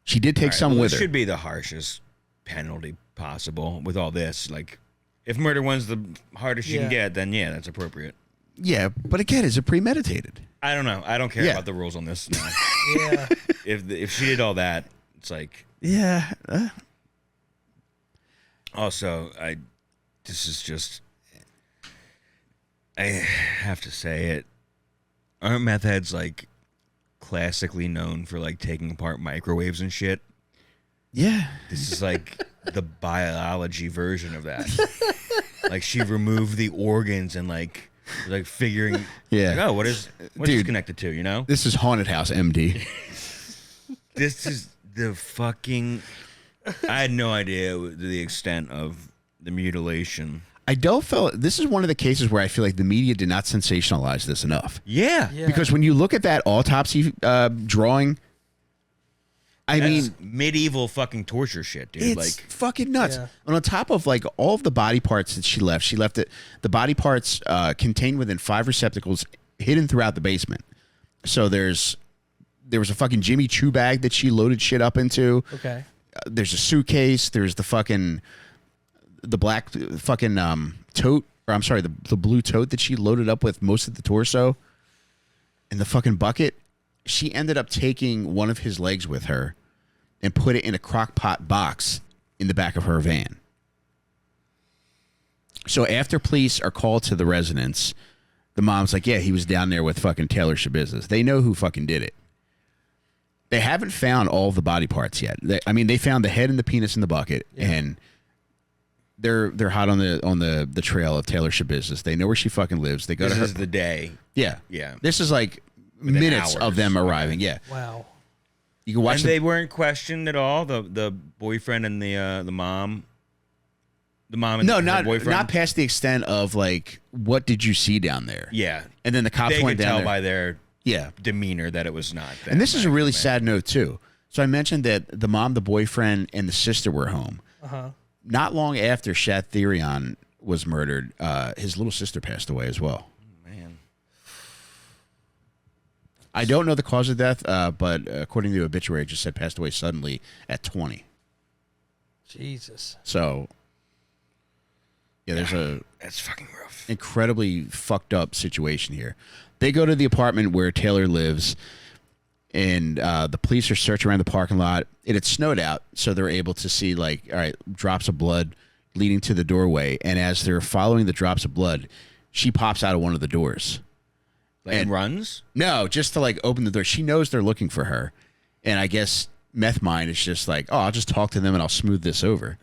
She did take some with her. It should be the harshest penalty possible with all this. Like, if murder one's the hardest you can get, then yeah, that's appropriate. Yeah, but again, is it premeditated? I don't know. I don't care about the rules on this now. Yeah. If she did all that, it's like... Yeah. Also, this is just... I have to say it. Aren't meth heads, like, classically known for, like, taking apart microwaves and shit? Yeah. This is like the biology version of that. Like, she removed the organs and like figuring, like, oh, what's this connected to, you know? This is Haunted House MD. This is the fucking... I had no idea the extent of the mutilation. I don't feel... This is one of the cases where I feel like the media did not sensationalize this enough. Yeah. Because when you look at that autopsy drawing... I mean, medieval fucking torture shit, dude. It's like fucking nuts. Yeah. And on top of like all of the body parts that she left the body parts contained within 5 receptacles hidden throughout the basement. So there was a fucking Jimmy Choo bag that she loaded shit up into. Okay. There's a suitcase. There's the black fucking tote, or I'm sorry, the blue tote that she loaded up with most of the torso. And the fucking bucket. She ended up taking one of his legs with her and put it in a crock pot box in the back of her van. So after police are called to the residence, the mom's like, yeah, he was down there with fucking Taylor Schabusiness. They know who fucking did it. They haven't found all of the body parts yet. They found the head and the penis in the bucket, and they're hot on the trail of Taylor Schabusiness. They know where she fucking lives. They go to her. This is the day. Yeah. Yeah. This is like minutes of them arriving. Yeah. Wow. You can watch. And they weren't questioned at all. The boyfriend and the mom. The mom and her boyfriend. Not past the extent of like, what did you see down there? Yeah. And then the cops They went could down tell there. by their demeanor that it was not. That And this is a really man. sad note too. So I mentioned that the mom, the boyfriend, and the sister were home. Uh-huh. Not long after Shad Therion was murdered, his little sister passed away as well. Man. I don't know the cause of death, but according to the obituary, it just said passed away suddenly at 20. Jesus. So, yeah, there's That's fucking rough. incredibly fucked up situation here. They go to the apartment where Taylor lives, and the police are searching around the parking lot. It had snowed out, so they're able to see, like, all right, drops of blood leading to the doorway. And as they're following the drops of blood, she pops out of one of the doors. And runs? No, just to like open the door. She knows they're looking for her. And I guess Meth Mind is just like, oh, I'll just talk to them and I'll smooth this over.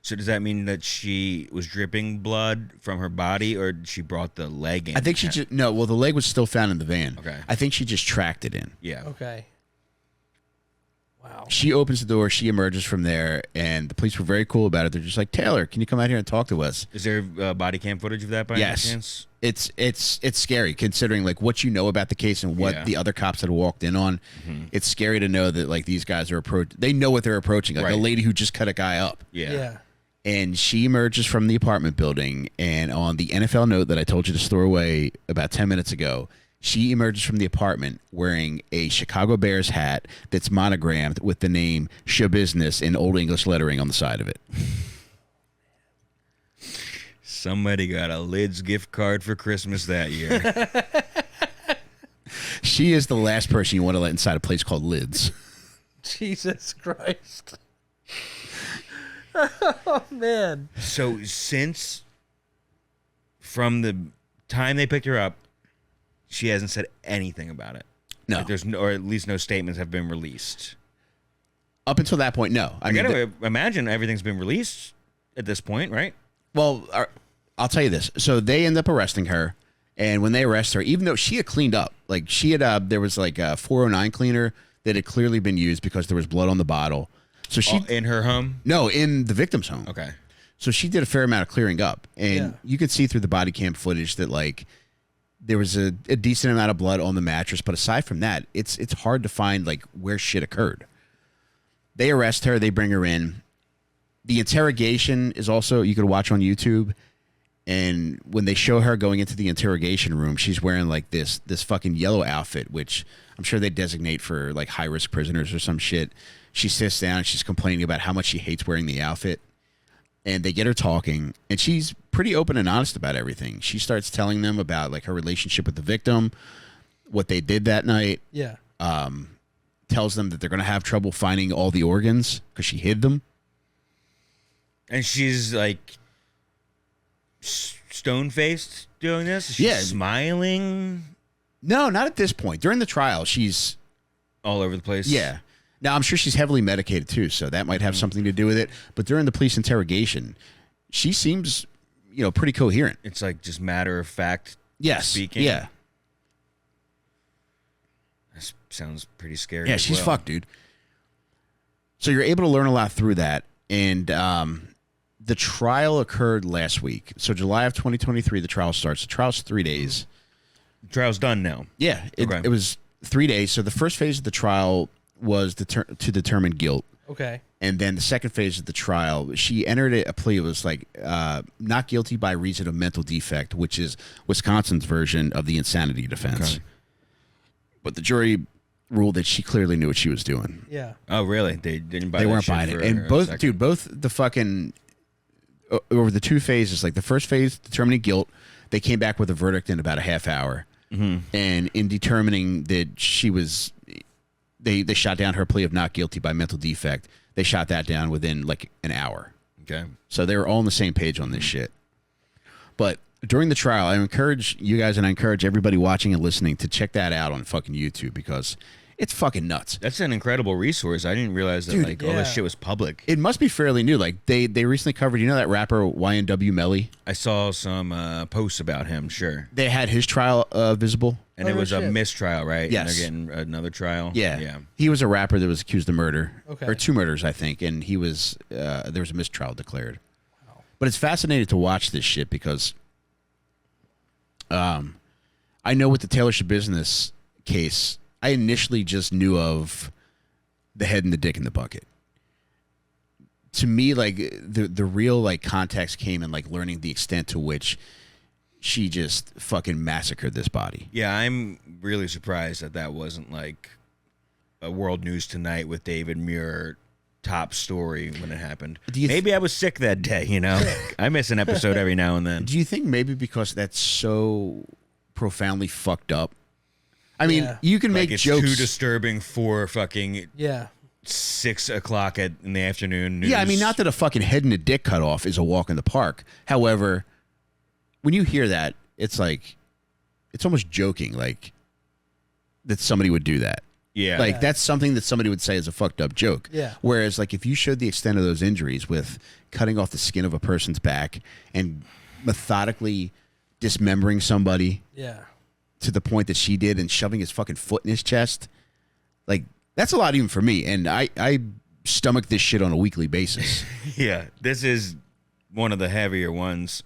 So does that mean that she was dripping blood from her body, or she brought the leg in? I think she just, no, well, the leg was still found in the van. Okay. I think she just tracked it in. Yeah. Okay. Wow. She opens the door, she emerges from there, and the police were very cool about it. They're just like, Taylor, can you come out here and talk to us? Is there body cam footage of that by any chance? It's scary considering like what you know about the case and what the other cops had walked in on. Mm-hmm. It's scary to know that like these guys are they know what they're approaching. Like a lady who just cut a guy up. Yeah. And she emerges from the apartment building, and on the NFL note that I told you to store away about 10 minutes ago, she emerges from the apartment wearing a Chicago Bears hat that's monogrammed with the name Schabusiness in Old English lettering on the side of it. Somebody got a Lids gift card for Christmas that year. She is the last person you want to let inside a place called Lids. Jesus Christ. Oh, man. So from the time they picked her up, she hasn't said anything about it. No. Like there's no, or at least no statements have been released. Up until that point, no. I gotta imagine everything's been released at this point, right? Well, I'll tell you this. So they end up arresting her, and when they arrest her, even though she had cleaned up, like she had, there was like a 409 cleaner that had clearly been used because there was blood on the bottle. So she in her home? No, in the victim's home. Okay. So she did a fair amount of clearing up, and you could see through the body cam footage that like there was a decent amount of blood on the mattress. But aside from that, it's hard to find like where shit occurred. They arrest her. They bring her in. The interrogation is also, you could watch on YouTube. And when they show her going into the interrogation room, she's wearing like this fucking yellow outfit, which I'm sure they designate for like high risk prisoners or some shit. She sits down and she's complaining about how much she hates wearing the outfit. And they get her talking, and she's pretty open and honest about everything. She starts telling them about like her relationship with the victim, what they did that night. Yeah. Tells them that they're going to have trouble finding all the organs because she hid them. And she's like stone-faced doing this? Is she smiling? No, not at this point. During the trial, she's all over the place. Yeah. Now, I'm sure she's heavily medicated, too, so that might have something to do with it. But during the police interrogation, she seems, pretty coherent. It's like just matter-of-fact speaking? Yeah. That sounds pretty scary. Yeah, she's fucked, dude. So you're able to learn a lot through that. And the trial occurred last week. So July of 2023, the trial starts. The trial's 3 days. The trial's done now. Yeah. It was 3 days. So the first phase of the trial was to determine guilt. Okay. And then the second phase of the trial, she entered a plea. It was like not guilty by reason of mental defect, which is Wisconsin's version of the insanity defense. Okay. But the jury ruled that she clearly knew what she was doing. Yeah. Oh, really? They didn't buy. They weren't buying it. And both the fucking over the two phases, like the first phase determining guilt, they came back with a verdict in about a half hour. Mm-hmm. And in determining that she was. They shot down her plea of not guilty by mental defect. They shot that down within like an hour. Okay. So they were all on the same page on this shit. But during the trial, I encourage you guys and I encourage everybody watching and listening to check that out on fucking YouTube because it's fucking nuts. That's an incredible resource. I didn't realize that all this shit was public. It must be fairly new. Like they recently covered, that rapper YNW Melly? I saw some posts about him, sure. They had his trial visible. And it was a mistrial, right? Yes. And they're getting another trial? Yeah. He was a rapper that was accused of murder. Okay. Or 2 murders, I think. And he was, there was a mistrial declared. Wow. But it's fascinating to watch this shit because I know with the Taylor Schabusiness case, I initially just knew of the head and the dick in the bucket. To me, like, the real, like, context came in, like, learning the extent to which she just fucking massacred this body. Yeah, I'm really surprised that wasn't like a World News Tonight with David Muir top story when it happened. Maybe I was sick that day, I miss an episode every now and then. Do you think maybe because that's so profoundly fucked up? I mean, you can make it's jokes. Too disturbing for fucking 6 o'clock in the afternoon news. Yeah, I mean, not that a fucking head and a dick cut off is a walk in the park. However, when you hear that, it's like, it's almost joking, like, that somebody would do that. Yeah. Like, that's something that somebody would say is a fucked up joke. Yeah. Whereas, like, if you showed the extent of those injuries with cutting off the skin of a person's back and methodically dismembering somebody to the point that she did and shoving his fucking foot in his chest, like, that's a lot even for me. And I stomach this shit on a weekly basis. Yeah. This is one of the heavier ones.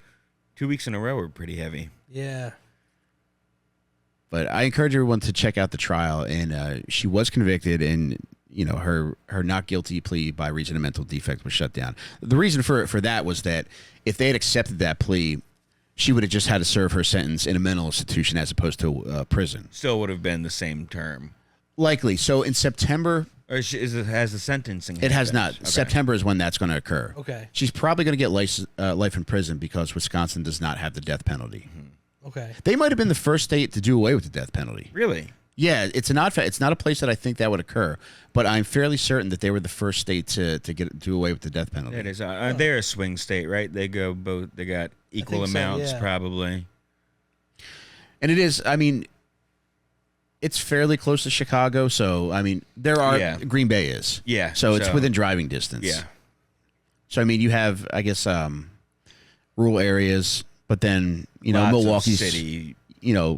2 weeks in a row were pretty heavy. Yeah. But I encourage everyone to check out the trial. And she was convicted, and her not guilty plea by reason of mental defect was shut down. The reason for that was that if they had accepted that plea, she would have just had to serve her sentence in a mental institution as opposed to prison. Still would have been the same term. Likely. So in September... Or has the sentencing... It has not. Okay. September is when that's going to occur. Okay. She's probably going to get life in prison because Wisconsin does not have the death penalty. Mm-hmm. Okay. They might have been the first state to do away with the death penalty. Really? Yeah, it's an odd fact. It's not a place that I think that would occur, but I'm fairly certain that they were the first state to do away with the death penalty. It is. They're a swing state, right? They go both. They got equal amounts, so, yeah. probably. And it is. I mean, it's fairly close to Chicago, so I mean, there are Green Bay is. Yeah. So it's within driving distance. Yeah. So I mean, you have, I guess, rural areas, but then Lots Milwaukee's of city.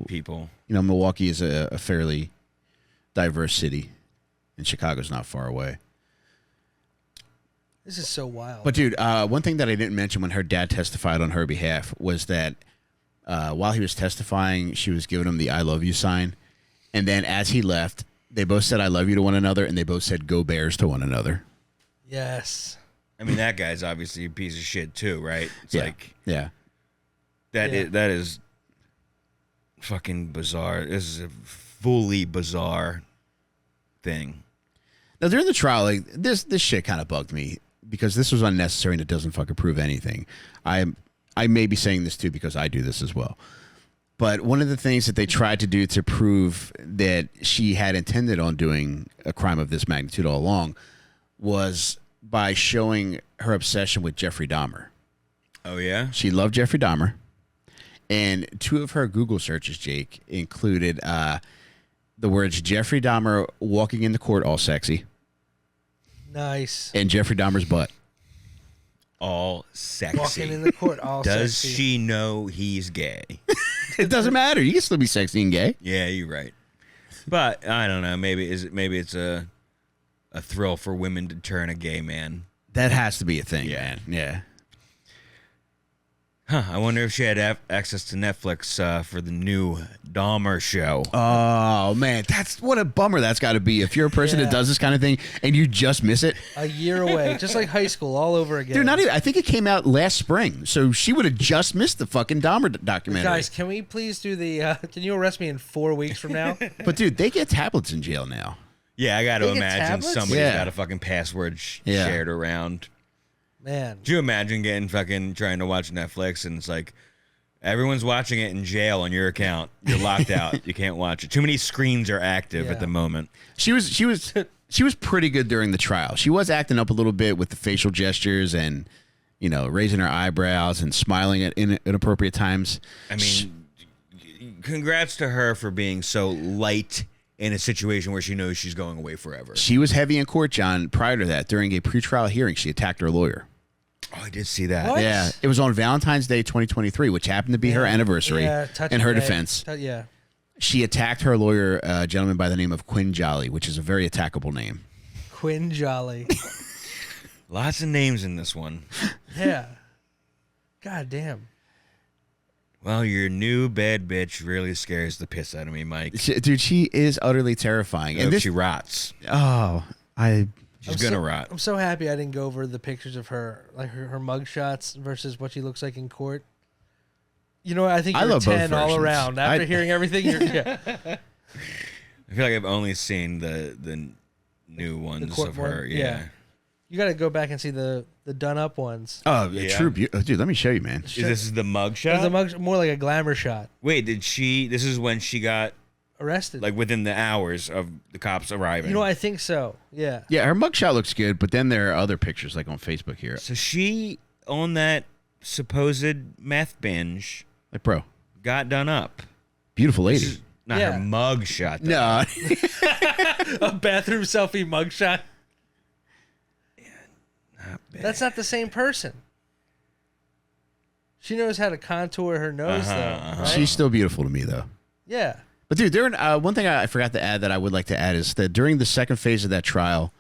People. Milwaukee is a fairly diverse city, and Chicago's not far away. This is so wild. But, dude, one thing that I didn't mention when her dad testified on her behalf was that while he was testifying, she was giving him the I love you sign. And then as he left, they both said I love you to one another, and they both said go Bears to one another. Yes. I mean, that guy's obviously a piece of shit, too, right? It's Yeah. That is fucking bizarre. This is a fully bizarre thing. Now, during the trial, like this shit kind of bugged me because this was unnecessary and it doesn't fucking prove anything. I may be saying this too because I do this as well. But one of the things that they tried to do to prove that she had intended on doing a crime of this magnitude all along was by showing her obsession with Jeffrey Dahmer. Oh, yeah? She loved Jeffrey Dahmer. And two of her Google searches, Jake, included the words Jeffrey Dahmer walking into court all sexy. Nice. And Jeffrey Dahmer's butt. All sexy. Walking in the court all Does sexy. she know he's gay? It doesn't matter. You can still be sexy and gay. Yeah, you're right. But I don't know. Maybe it's a thrill for women to turn a gay man. That has to be a thing, man. Yeah. Huh, I wonder if she had access to Netflix for the new Dahmer show. Oh, man. That's what a bummer that's got to be. If you're a person that does this kind of thing and you just miss it. A year away. Just like high school all over again. Dude, not even. I think it came out last spring. So she would have just missed the fucking Dahmer documentary. Guys, can we please do the... can you arrest me in 4 weeks from now? But, dude, they get tablets in jail now. Yeah, I got to They get imagine tablets? somebody's got a fucking password shared around. Man. Do you imagine getting fucking trying to watch Netflix and it's like everyone's watching it in jail on your account. You're locked out. You can't watch it. Too many screens are active at the moment. She was pretty good during the trial. She was acting up a little bit with the facial gestures and, raising her eyebrows and smiling at inappropriate times. I mean, congrats to her for being so light in a situation where she knows she's going away forever. She was heavy in court, John. Prior to that, during a pretrial hearing, she attacked her lawyer. Oh, I did see that. What? Yeah, it was on Valentine's Day 2023, which happened to be her anniversary. In her defense, she attacked her lawyer, a gentleman by the name of Quinn Jolly, which is a very attackable name. Quinn Jolly. Lots of names in this one. Yeah. God damn. Well, your new bad bitch really scares the piss out of me, Mike. Dude, she is utterly terrifying. And she rots. Oh, She's gonna rot. I'm so happy I didn't go over the pictures of her, like her mug shots versus what she looks like in court. I think you're 10 all around. After hearing everything, I feel like I've only seen the new ones of her. One? Yeah. You got to go back and see the done up ones. Oh, yeah. True. Dude, let me show you, man. This is the mug shot? The mug, more like a glamour shot. Wait, this is when she got arrested, like within the hours of the cops arriving? I think so. Yeah. Yeah, her mugshot looks good, but then there are other pictures like on Facebook here. So she, on that supposed meth binge, like, bro, got done up. Beautiful lady. This is not her mug shot, though. No. A bathroom selfie mug shot. Yeah, not bad. That's not the same person. She knows how to contour her nose, though. Right? She's still beautiful to me, though. Yeah. But, dude, one thing I forgot to add that I would like to add is that during the second phase of that trial,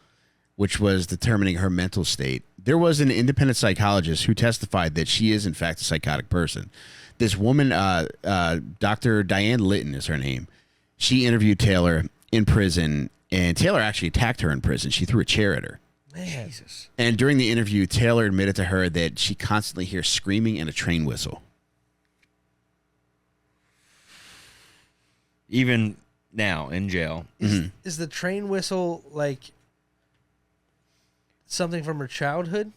which was determining her mental state, there was an independent psychologist who testified that she is, in fact, a psychotic person. This woman, Dr. Diane Litton is her name. She interviewed Taylor in prison, And Taylor actually attacked her in prison. She threw a chair at her. Man. Jesus. And during the interview, Taylor admitted to her that she constantly hears screaming and a train whistle. Even now in jail. Is the train whistle like something from her childhood?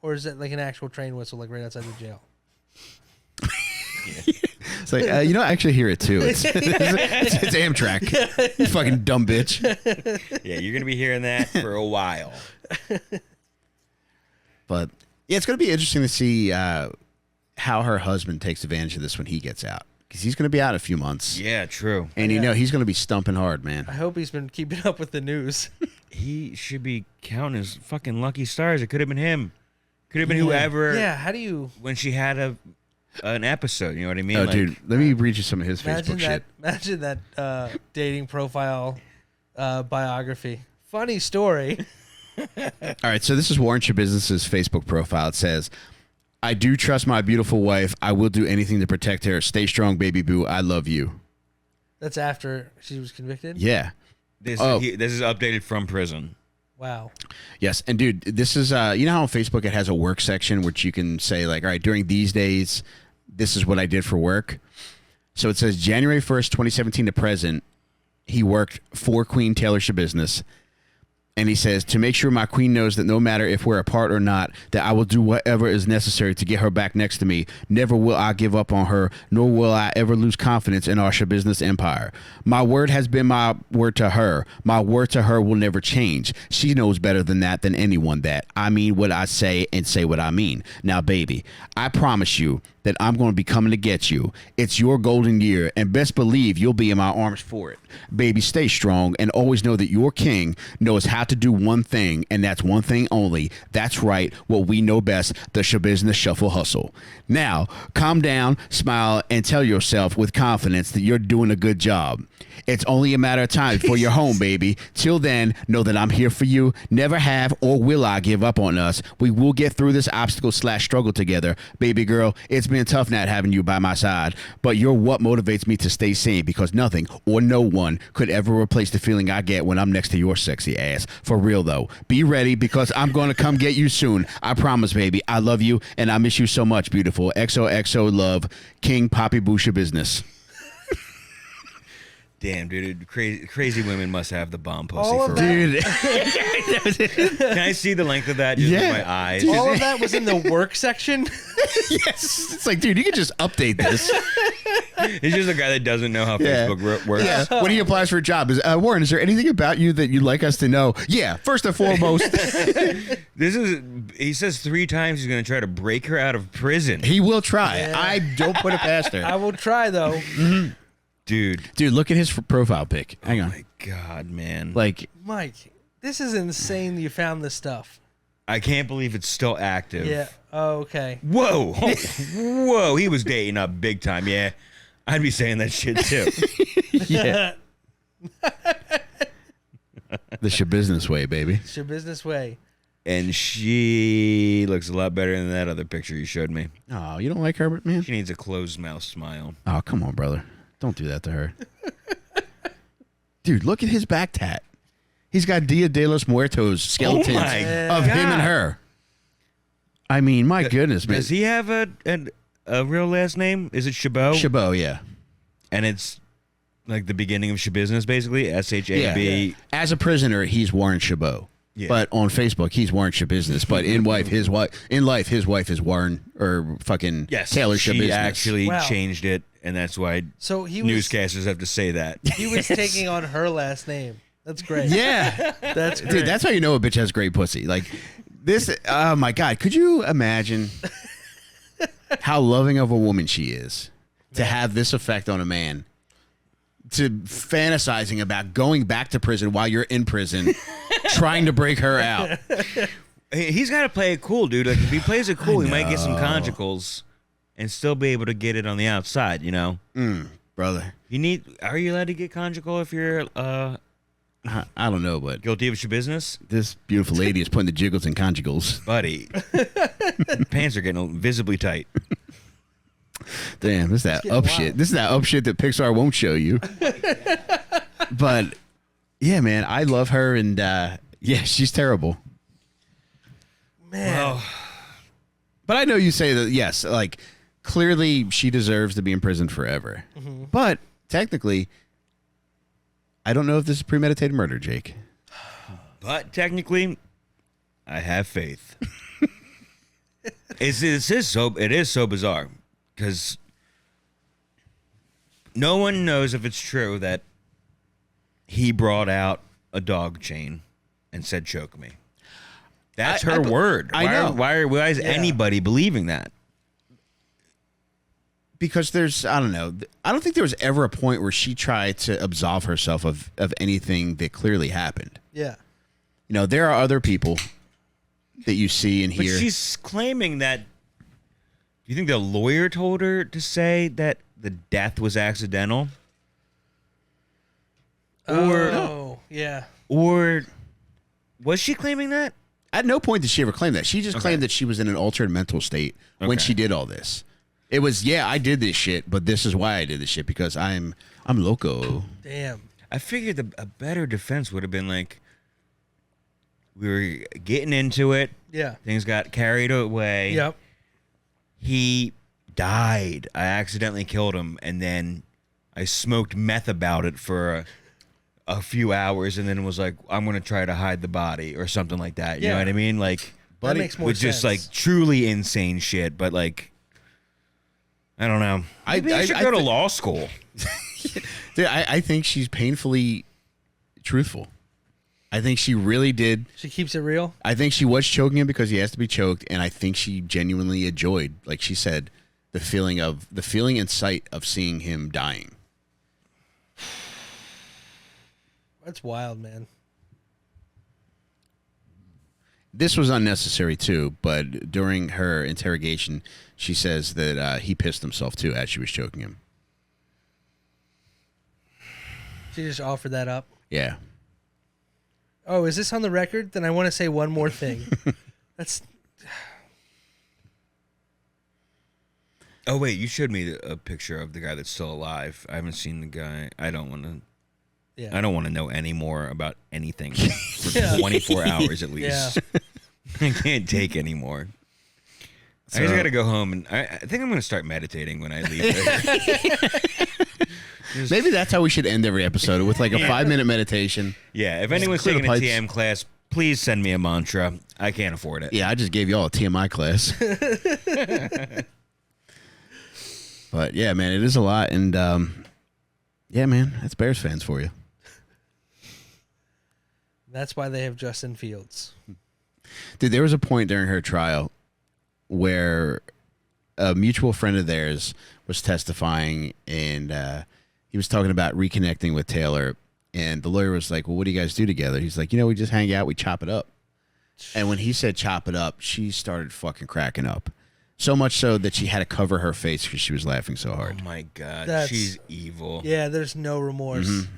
Or is it like an actual train whistle, like right outside the jail? It's like, I actually hear it too. It's Amtrak. You fucking dumb bitch. Yeah, you're going to be hearing that for a while. But yeah, it's going to be interesting to see how her husband takes advantage of this when he gets out. Because he's going to be out in a few months. Yeah, true. And he's going to be stumping hard, man. I hope he's been keeping up with the news. He should be counting his fucking lucky stars. It could have been him. Could have been whoever. Yeah, how do you... When she had an episode, you know what I mean? Oh, like, dude, let me read you some of his Facebook shit. Imagine that dating profile biography. Funny story. All right, so this is Warren Schabusiness's Facebook profile. It says, I do trust my beautiful wife. I will do anything to protect her. Stay strong, baby boo. I love you. That's after she was convicted? Yeah. This is updated from prison. Wow. Yes, and dude, this is you know how on Facebook it has a work section which you can say like, all right, during these days, this is what I did for work. So it says January 1st, 2017 to present, he worked for Queen Taylor Schabusiness. And he says, to make sure my queen knows that no matter if we're apart or not, that I will do whatever is necessary to get her back next to me. Never will I give up on her, nor will I ever lose confidence in our Schabusiness empire. My word has been my word to her. My word to her will never change. She knows better than that than anyone that. I mean what I say and say what I mean. Now, baby, I promise you that I'm going to be coming to get you. It's your golden year, and best believe you'll be in my arms for it. Baby, stay strong, and always know that your king knows how to do one thing, and that's one thing only. That's right, what we know best, the Schabusiness shuffle hustle. Now, calm down, smile, and tell yourself with confidence that you're doing a good job. It's only a matter of time before you're home, baby. Till then, know that I'm here for you. Never have or will I give up on us. We will get through this obstacle/struggle together. Baby girl, it's been tough not having you by my side, but you're what motivates me to stay sane, because nothing or no one could ever replace the feeling I get when I'm next to your sexy ass. For real, though. Be ready, because I'm going to come get you soon. I promise, baby. I love you, and I miss you so much, beautiful. XOXO love, King Poppy Boo Schabusiness. Damn, dude, crazy women must have the bomb pussy All for of real. Dude. Can I see the length of that just with my eyes? All of that was in the work section? Yes. It's like, dude, you could just update this. He's just a guy that doesn't know how Yeah. Facebook works. Yeah. When he applies for a job, Warren, is there anything about you that you'd like us to know? Yeah, first and foremost. He says 3 times he's going to try to break her out of prison. He will try. Yeah. I don't put it past her. I will try, though. Dude, Look at his profile pic. Hang on. my God, man. Like, Mike, this is insane that you found this stuff. I can't believe it's still active. Yeah. Oh, okay. Whoa. Whoa. He was dating up big time. Yeah. I'd be saying that shit too. yeah. The Schabusiness way, baby. It's your business way. And she looks a lot better than that other picture you showed me. Oh, you don't like her, man? She needs a closed mouth smile. Oh, come on, brother. Don't do that to her. Dude, look at his back tat. He's got Dia de los Muertos skeletons my of him and her. I mean, my goodness, man. Does he have a real last name? Is it Chabot? Chabot, yeah. And it's like the beginning of Schabusiness, basically? SHAB. Yeah. As a prisoner, he's Warren Chabot. Yeah. But on Facebook, he's Warren Schabusiness. But in life, his wife is Warren or fucking Taylor Schabusiness. She actually Wow. changed it, and that's why So he was newscasters have to say that. he was taking on her last name. That's great. Yeah. That's great. Dude, that's how you know a bitch has great pussy. Like, this, oh my God. Could you imagine how loving of a woman she is to have this effect on a man? To fantasizing about going back to prison while you're in prison, trying to break her out. He's got to play it cool, dude. Like, if he plays it cool, he might get some conjugals and still be able to get it on the outside, you know? Brother. Are you allowed to get conjugal if you're I don't know, but guilty of Schabusiness? this beautiful lady is putting the jiggles in conjugals. Buddy, pants are getting visibly tight. Damn, this is that getting up wild. shit. This is that up shit that Pixar won't show you. But Yeah, man, I love her, and yeah, she's terrible. Man. Well, But I know you say that, yes, like, clearly she deserves to be in prison forever. Mm-hmm. But technically, I don't know if this is premeditated murder, Jake. but technically, I have faith. It is so bizarre because no one knows if it's true that he brought out a dog chain and said, "Choke me." That's her word. I know. Why is anybody believing that? Because I don't know. I don't think there was ever a point where she tried to absolve herself of anything that clearly happened. Yeah. You know, there are other people that you see and But hear. she's claiming that. Do you think the lawyer told her to say that the death was accidental? Yeah. Or was she claiming that? At no point did she ever claim that. She just claimed that she was in an altered mental state when she did all this. It was, yeah, I did this shit, but this is why I did this shit, because I'm loco. Damn. I figured a better defense would have been like, we were getting into it. Yeah. Things got carried away. Yep. He died. I accidentally killed him, and then I smoked meth about it for a few hours, and then was like, I'm going to try to hide the body or something like that. You know what I mean? Like, That makes more with sense. just like truly insane shit, but like, I don't know. Maybe I should go to law school. Dude, I think she's painfully truthful. I think she really did. She keeps it real. I think she was choking him because he has to be choked, and I think she genuinely enjoyed, like she said, the feeling and sight of seeing him dying. That's wild, man. This was unnecessary too, but during her interrogation, she says that he pissed himself too as she was choking him. She just offered that up. Yeah. Oh, is this on the record? Then I want to say one more thing. That's Oh wait, you showed me a picture of the guy that's still alive. I haven't seen the guy. I don't want to know any more about anything for 24 hours at least. Yeah. I can't take anymore. I just gotta go home, and I think I'm gonna start meditating when I leave. Maybe that's how we should end every episode, with like a 5-minute meditation. Yeah, if anyone's clear the taking a pipes. TM class, please send me a mantra. I can't afford it. Yeah, I just gave you all a TMI class. But yeah, man, it is a lot, and yeah, man, that's Bears fans for you. That's why they have Justin Fields. Dude, there was a point during her trial where a mutual friend of theirs was testifying, and he was talking about reconnecting with Taylor, and the lawyer was like, well, what do you guys do together? He's like, we just hang out, we chop it up. And when he said chop it up, she started fucking cracking up. So much so that she had to cover her face because she was laughing so hard. Oh my god, That's- she's evil. Yeah, there's no remorse. Mm-hmm.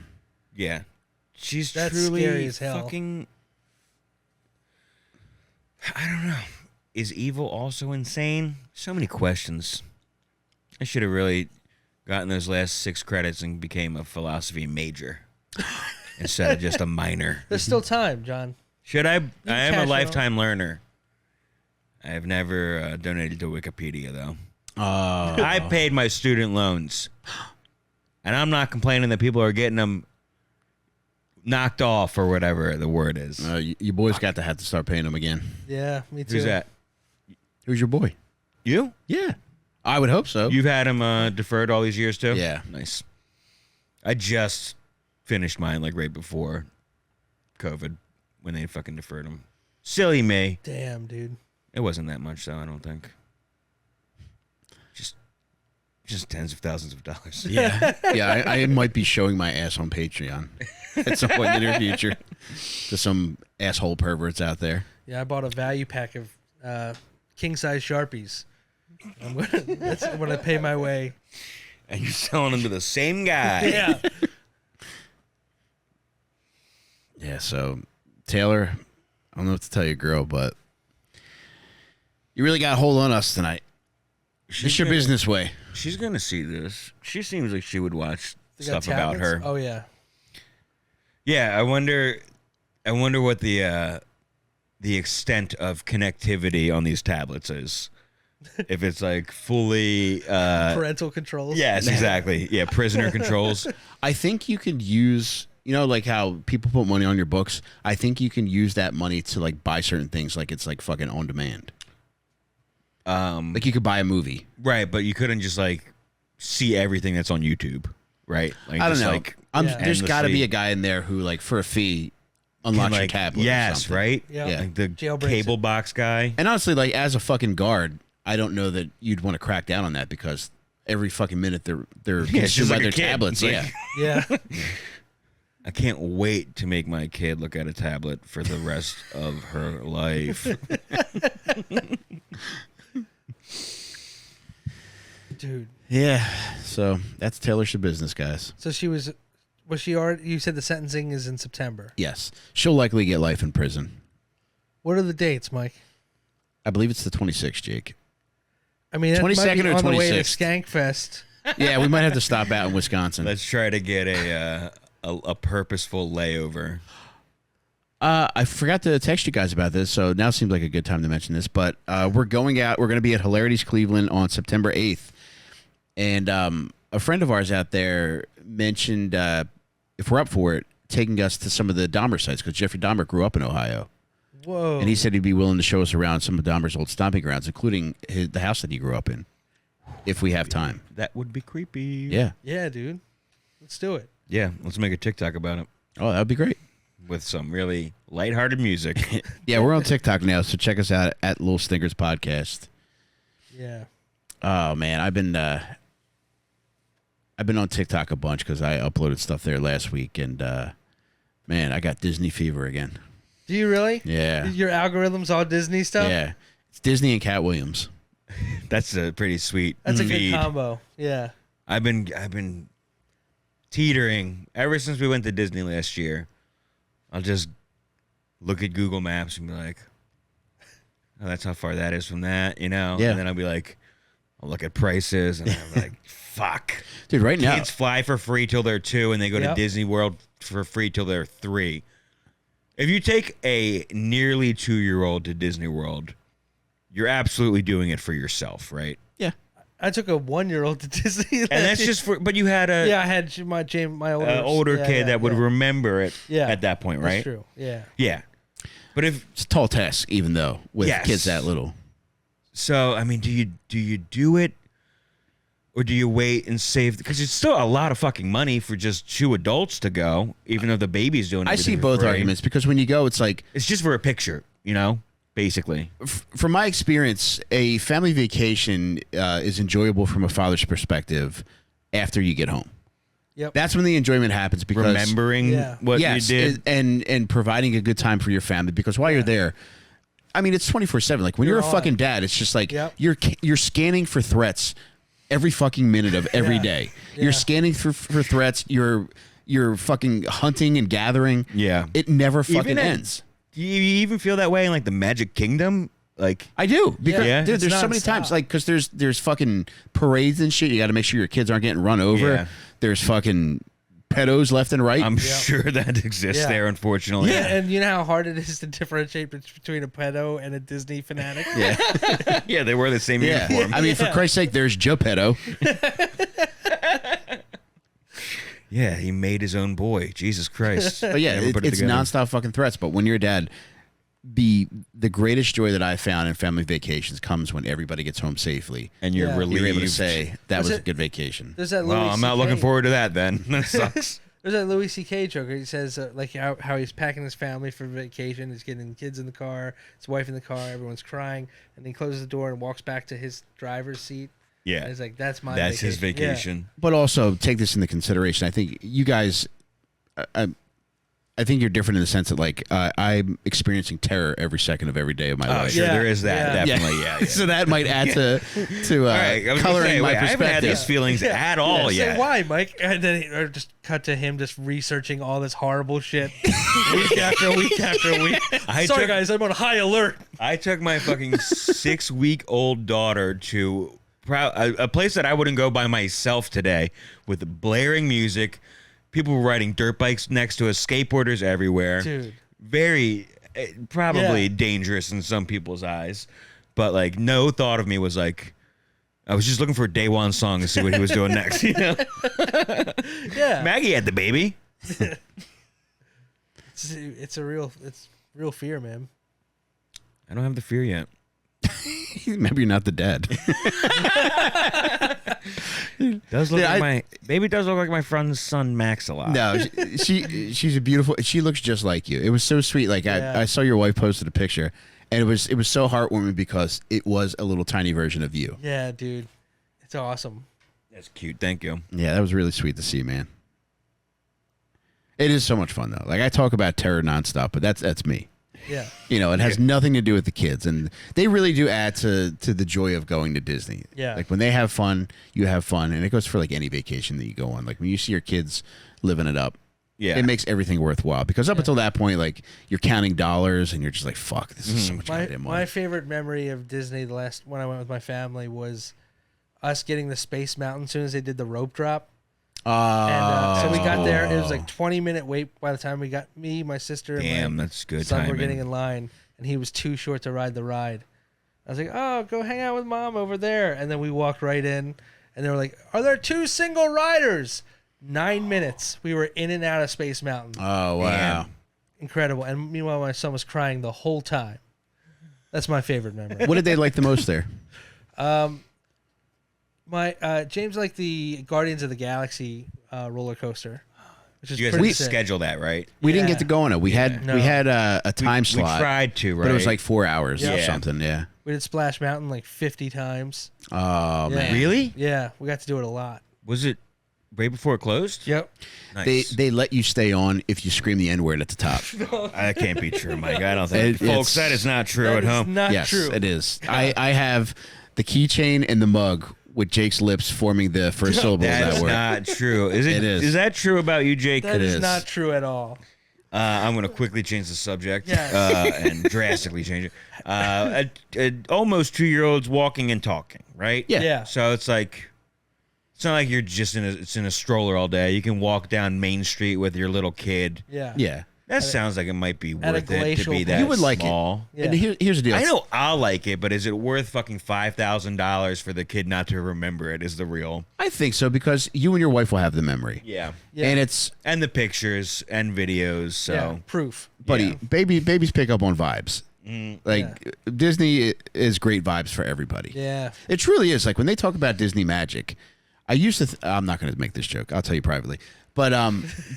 Yeah, she's That's truly scary as hell. fucking. I don't know. Is evil also insane? So many questions. I should have really gotten those last 6 credits and became a philosophy major instead of just a minor. There's still time, John. Should I? I am cash a it lifetime learner. I have never donated to Wikipedia though. I paid my student loans, and I'm not complaining that people are getting them knocked off or whatever the word is. You boys got to have to start paying them again. Yeah, me too. Who's that? Who's your boy? You? Yeah, I would hope so. You've had him deferred all these years too? Yeah. Nice. I just finished mine like right before COVID when they fucking deferred them. Silly me. Damn, dude. It wasn't that much though, I don't think. Just tens of thousands of dollars. Yeah, yeah. I might be showing my ass on Patreon at some point in the near future to some asshole perverts out there. Yeah, I bought a value pack of king size Sharpies. That's when I pay my way. And you're selling them to the same guy. Yeah. Yeah. So Taylor, I don't know what to tell you, girl, but you really got a hold on us tonight. It's your business way. She's gonna see this. She seems like she would watch They got stuff about tablets? her. Oh yeah. Yeah, I wonder what the extent of connectivity on these tablets is. If it's like fully Parental controls. Yes, exactly. Yeah, prisoner controls. I think you could use, like how people put money on your books. I think you can use that money to like buy certain things, like it's like fucking on demand. Like you could buy a movie, Right, but you couldn't just like see everything that's on YouTube, right? Like, I don't just, know. Like, There's got to be endlessly- a guy in there who, like, for a fee, unlocks your like, tablet. or yes, something. right? Yeah. Yeah. Like the Jailbreaks cable it. box guy. And honestly, like, as a fucking guard, I don't know that you'd want to crack down on that because every fucking minute they're it's just consumed by like a their kid. tablets. It's Yeah. like- Yeah. I can't wait to make my kid look at a tablet for the rest of her life. Dude. Yeah. So that's Taylor Schabusiness, guys. So was she already, you said the sentencing is in September. Yes. She'll likely get life in prison. What are the dates, Mike? I believe it's the 26th, Jake. I mean, that might 22nd be or on the way to 26th? Skankfest. Yeah, we might have to stop out in Wisconsin. Let's try to get a purposeful layover. I forgot to text you guys about this, so now seems like a good time to mention this. But we're going out. We're going to be at Hilarities Cleveland on September 8th. And a friend of ours out there mentioned, if we're up for it, taking us to some of the Dahmer sites, because Jeffrey Dahmer grew up in Ohio. Whoa. And he said he'd be willing to show us around some of Dahmer's old stomping grounds, including the house that he grew up in, if we have time. That would be creepy. Yeah. Yeah, dude. Let's do it. Yeah, let's make a TikTok about it Oh, that would be great. with some really lighthearted music. Yeah, we're on TikTok now, so check us out at Little Stinkers Podcast. Yeah. Oh, man, I've been on TikTok a bunch because I uploaded stuff there last week, and man, I got Disney fever again. Do you really? Yeah. Your algorithm's all Disney stuff? Yeah. It's Disney and Cat Williams. That's a pretty sweet That's a feed. good combo. Yeah. I've been teetering ever since we went to Disney last year. I'll just look at Google Maps and be like, "Oh, that's how far that is from that," Yeah. And then I'll be like, I'll look at prices and I'm like, "Fuck, Dude, right now. kids fly for free till they're 2, and they go to Yep. Disney World for free till they're 3." If you take a nearly 2-year-old to Disney World, you're absolutely doing it for yourself, right? Yeah. I took a 1-year-old to Disney. And that's just for, but you had a Yeah, I had my older yeah, kid yeah, that would yeah. remember it Yeah. at that point, right? That's true. Yeah. Yeah. But if It's a tall task, even though, with Yes. kids that little. so, I mean, do you do it, or do you wait and save? Because it's still a lot of fucking money for just 2 adults to go, even though the baby's doing. I see everything for both free. arguments because when you go, it's like, It's just for a picture, basically. from my experience, a family vacation is enjoyable from a father's perspective after you get home. Yep. That's when the enjoyment happens because Remembering Yeah. what yes, you did. and providing a good time for your family, because while you're there, I mean, it's 24/7. Like when you're a You're fucking on. dad, it's just like Yep. you're scanning for threats every fucking minute of every Yeah. day. Yeah. You're scanning for threats. You're fucking hunting and gathering. Yeah. It never fucking Even at- ends. Do you even feel that way in like the Magic Kingdom? Like, I do because Yeah. dude, It's there's so many times nonstop. like because there's fucking parades and shit. You got to make sure your kids aren't getting run over. Yeah. There's fucking pedos left and right. I'm sure that exists Yeah. there, unfortunately. Yeah, and you know how hard it is to differentiate between a pedo and a Disney fanatic? yeah, Yeah, they wear the same yeah. uniform. I mean, for Yeah. Christ's sake, there's Joe Pedo. Yeah, he made his own boy. Jesus Christ. But yeah, Never put it it's together. nonstop fucking threats. But when you're a dad, the greatest joy that I found in family vacations comes when everybody gets home safely. And you're Yeah. relieved. You're able to say that Was was a it- good vacation. There's that Louis Well, I'm not CK. looking forward to that then. That sucks. There's that Louis C.K. joke where he says like how he's packing his family for vacation. He's getting kids in the car, his wife in the car, everyone's crying, and he closes the door and walks back to his driver's seat. And Yeah. he's like, "That's my That's his vacation." Yeah. vacation. But also take this into consideration. I think you guys, I think you're different in the sense that like I'm experiencing terror every second of every day of my Oh, life. sure, Yeah. there is that. Yeah. Definitely, yeah. So that might add to All right, I was gonna coloring say, my wait, I haven't had perspective. these feelings at all Say yet. why, Mike? And then or just cut to him just researching all this horrible shit week after week after week. I Sorry, took- guys, I'm on high alert. I took my fucking 6-week-old daughter to a place that I wouldn't go by myself today, with blaring music, People were riding dirt bikes next to us, skateboarders everywhere. Dude. Very, probably dangerous in some people's eyes. But, like, no thought of me was like, I was just looking for a Day One song to see what he was doing next, you know? Yeah. Maggie had the baby. It's real fear, man. I don't have the fear yet. Maybe you're not the dad. Does look like my baby does look like my friend's son Max a lot. No, she's a beautiful. She looks just like you. It was so sweet. Like I saw your wife posted a picture, and it was so heartwarming because it was a little tiny version of you. Yeah, dude, it's awesome. That's cute. Thank you. Yeah, that was really sweet to see, man. It is so much fun though. Like I talk about terror nonstop, but that's me. Yeah. You know, it has nothing to do with the kids, and they really do add to the joy of going to Disney. Yeah. Like when they have fun, you have fun, and it goes for like any vacation that you go on. Like when you see your kids living it up, Yeah. it makes everything worthwhile. Because up until that point, like you're counting dollars, and you're just like, "Fuck, this is so much goddamn money." My favorite memory of Disney when I went with my family was us getting the Space Mountain as soon as they did the rope drop. And so we got there. It was like 20-minute wait by the time we got me, my sister, and my that's good son timing. were getting in line, and he was too short to ride the ride. I was like, "Oh, go hang out with Mom over there." And then we walked right in, and they were like, "Are there 2 single riders?" 9 minutes. We were in and out of Space Mountain. Oh wow! Damn. Incredible. And meanwhile, my son was crying the whole time. That's my favorite memory. What did they like the most there? My James liked the Guardians of the Galaxy roller coaster, which is You guys pretty didn't sick. schedule that, right? We didn't Yeah. get to go on it. We had No. we had a time We slot, tried to, right? but it was like 4 hours or Yeah. something. Yeah. We did Splash Mountain like 50 times. Oh Yeah. man. Really? Yeah, we got to do it a lot. Was it right before it closed? Yep. Nice. They let you stay on if you scream the N-word at the top. That can't be true, Mike. I don't think. It's- Folks, that is not true That at is home. not Yes, true. it is. I have the keychain and the mug with Jake's lips forming the first syllable of That's that word. not true. Is it? It is. Is that true about you, Jake? That is is. not true at all. I'm going to quickly change the subject Yes. and drastically change it. Almost 2-year-olds walking and talking, right? Yeah. Yeah. So it's like, it's not like you're just in a stroller all day. You can walk down Main Street with your little kid. Yeah. Yeah. That sounds like it might be at a worth it to glacial be pace. that You would like small. it. And here's the deal. I know I'll like it, but is it worth fucking $5,000 for the kid not to remember it? Is the real? I think so because you and your wife will have the memory. Yeah. Yeah. And it's, And the pictures and videos. So Yeah, proof. buddy, Yeah. babies pick up on vibes. Like Disney is great vibes for everybody. Yeah. It truly is. Like when they talk about Disney magic, I used to. I'm not going to make this joke. I'll tell you privately. But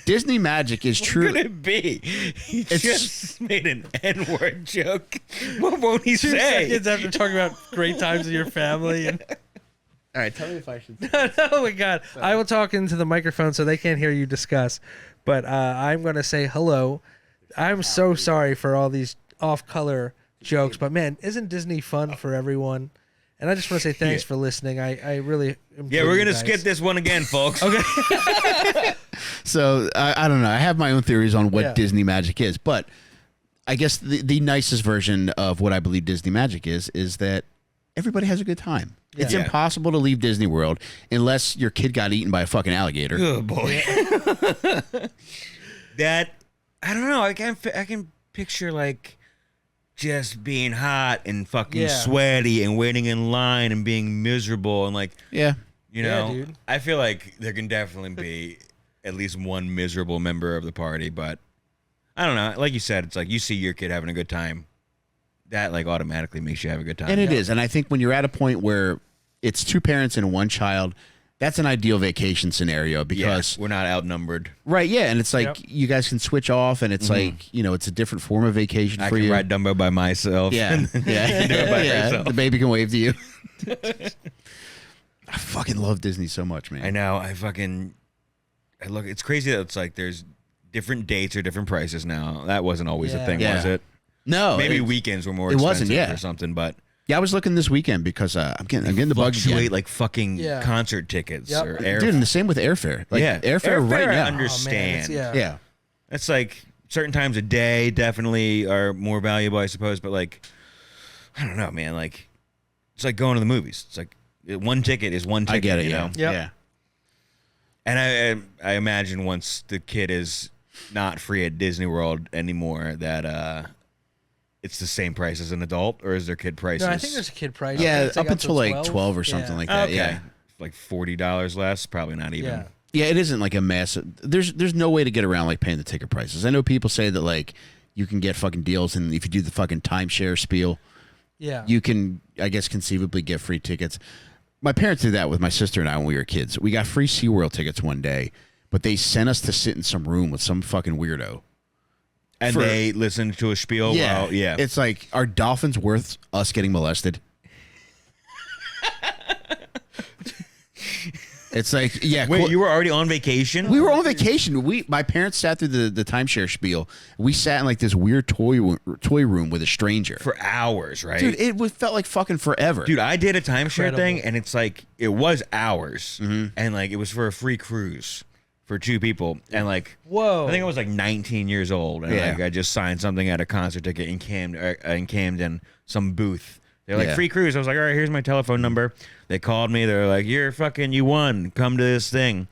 Disney magic is What true. could it be? He It's- just made an N-word joke. What won't he 2 say? seconds after talking about great times with your family. And All right, tell me if I should. oh my God. I will talk into the microphone so they can't hear you discuss. But I'm going to say hello. I'm so sorry for all these off-color jokes. But man, isn't Disney fun for everyone? And I just want to say thanks for listening. I really enjoyed Yeah, we're you gonna guys. skip this one again, folks. Okay. So I don't know. I have my own theories on what Yeah. Disney magic is, but I guess the nicest version of what I believe Disney magic is that everybody has a good time. It's Yeah. impossible to leave Disney World unless your kid got eaten by a fucking alligator. Oh boy. That I don't know. I can picture like just being hot and fucking Yeah. sweaty and waiting in line and being miserable and like Yeah. you Yeah, know. dude. I feel like there can definitely be at least one miserable member of the party, but I don't know. Like you said, it's like you see your kid having a good time. That like automatically makes you have a good time. And it is. And I think when you're at a point where it's 2 parents and 1 child, that's an ideal vacation scenario because we're not outnumbered. right, yeah, and it's like Yep. you guys can switch off and it's like, you know, it's a different form of vacation I for can you. ride Dumbo by myself. Yeah. Yeah. do it by Yeah. yourself. The baby can wave to you. I fucking love Disney so much, man. I know. I look. It's crazy that it's like there's different dates or different prices now. That wasn't always a Yeah. thing, Yeah. was it? No, Maybe it- weekends were more it expensive wasn't, yeah. or something, but Yeah, I was looking this weekend because I'm getting the bug fluctuate again. like fucking Yeah. concert tickets Yep. or air. Dude, and the same with airfare. Like Yeah. airfare right Airfare, I now. understand. Oh, man, it's- Yeah. It's like certain times a day definitely are more valuable, I suppose. But like, I don't know, man. Like, it's like going to the movies. It's like one ticket is one ticket. I get it. You Yeah. know? Yep. Yeah. And I imagine once the kid is not free at Disney World anymore, that it's the same price as an adult, or is there kid prices? No, I think there's a kid price. I Yeah, think it's up to until like 12 or something like that. Okay. Yeah. Like $40 less, probably not even. Yeah. Yeah, it isn't like a massive. There's no way to get around like paying the ticket prices. I know people say that like you can get fucking deals, and if you do the fucking timeshare spiel, Yeah. you can, I guess, conceivably get free tickets. My parents did that with my sister and I when we were kids. We got free SeaWorld tickets one day, but they sent us to sit in some room with some fucking weirdo. And they listened to a spiel. Yeah, While, yeah. It's like, are dolphins worth us getting molested? It's like, yeah. Wait, you were already on vacation? We were on vacation. My parents sat through the timeshare spiel. We sat in like this weird toy room with a stranger For hours, right? Dude, it felt like fucking forever. Dude, I did a timeshare Incredible. thing, and it's like, it was hours. And like, it was for a free cruise for 2 people. And like, Whoa. I think I was like 19 years old. And Yeah. like, I just signed something at a concert ticket in Camden, some booth. They're like, Yeah. free cruise. I was like, all right, here's my telephone number. They called me. They're like, you won. Come to this thing.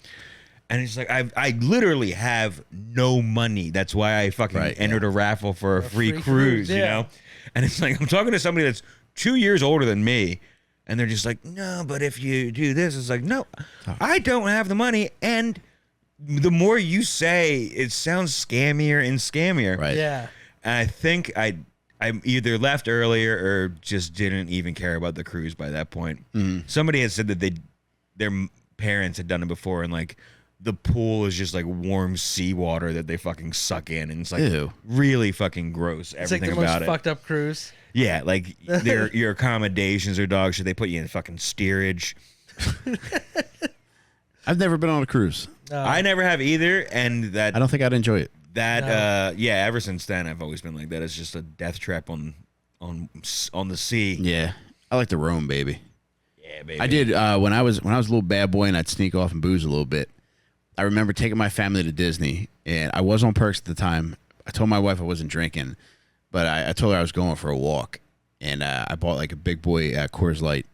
And it's like, I literally have no money. That's why I fucking entered a raffle for a free cruise, you yeah. know? And it's like, I'm talking to somebody that's 2 years older than me. And they're just like, no, but if you do this, it's like, no, I don't have the money. And the more you say, it sounds scammier and scammier. Right. And I think I either left earlier or just didn't even care about the cruise by that point. Somebody had said that their parents had done it before, and like the pool is just like warm seawater that they fucking suck in, and it's like Ew. really fucking gross. It's like Everything the most about it. fucked up cruise. Yeah, like your accommodations are dog shit. They put you in fucking steerage. I've never been on a cruise. I never have either, and that I don't think I'd enjoy it. yeah, ever since then I've always been like that. It's just a death trap on the sea. Yeah, I like to roam, baby. Yeah, baby. I did when I was a little bad boy and I'd sneak off and booze a little bit. I remember taking my family to Disney, and I was on Percs at the time. I told my wife I wasn't drinking, but I told her I was going for a walk, and I bought like a big boy Coors Light,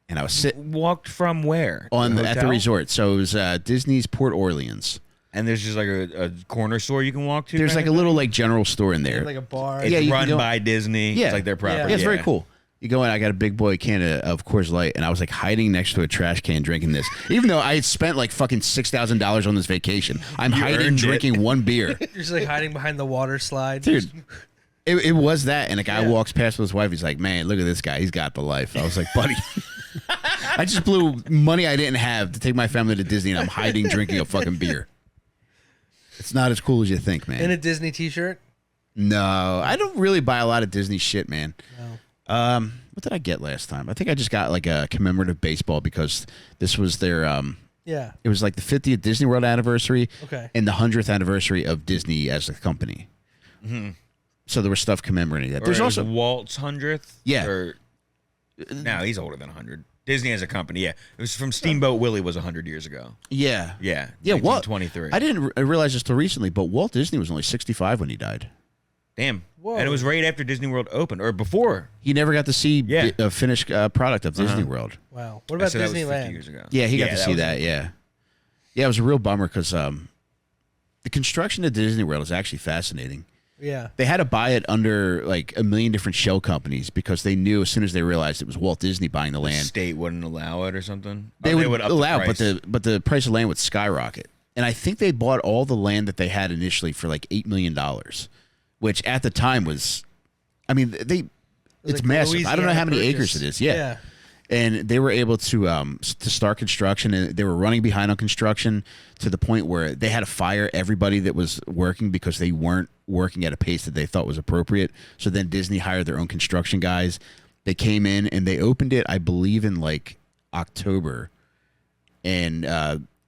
and I was sitting Walked from where? at the hotel? resort. So it was Disney's Port Orleans. And there's just like a corner store you can walk to. There's kind like of a little thing? like general store in there. Like a bar. It's Yeah, you can run go- by Disney. Yeah. It's like their property. Yeah, it's very cool. You go in, I got a big boy can of Coors Light, and I was like hiding next to a trash can drinking this. Even though I had spent like fucking $6,000 on this vacation, I'm hiding earned it. drinking one beer. You're just like hiding behind the water slide. Dude, it was that. And a guy Yeah. walks past with his wife. He's like, man, look at this guy. He's got the life. I was like, buddy, I just blew money I didn't have to take my family to Disney, and I'm hiding drinking a fucking beer. It's not as cool as you think, man. In a Disney t-shirt. No, I don't really buy a lot of Disney shit, man. No. What did I get last time? I think I just got like a commemorative baseball because this was their Yeah. it was like the 50th Disney World anniversary Okay. and the 100th anniversary of Disney as a company. So there was stuff commemorating that. Or There's it was also Walt's 100th. Yeah. Or, no, he's older than 100. Disney as a company. Yeah. It was from Steamboat Willie was 100 years ago. yeah. Yeah. Yeah, Walt 23. I didn't realize this till recently, but Walt Disney was only 65 when he died. Damn. Whoa. And it was right after Disney World opened, or before. He never got to see Yeah. a finished product of Disney World. Wow. What I about said that was 50 Disneyland? years ago. Yeah, he got to see was- that. Yeah, yeah, it was a real bummer because the construction of Disney World is actually fascinating. Yeah. They had to buy it under like a million different shell companies because they knew as soon as they realized it was Walt Disney buying the The land, state wouldn't allow it or something. they Or would up allow, the but price. the price of land would skyrocket. And I think they bought all the land that they had initially for like $8 million, which at the time was, I mean, it's like massive. I don't know how many Louisiana acres Purchase. it is. Yeah. And they were able to start construction, and they were running behind on construction to the point where they had to fire everybody that was working because they weren't working at a pace that they thought was appropriate. So then Disney hired their own construction guys. They came in and they opened it, I believe, in like October, and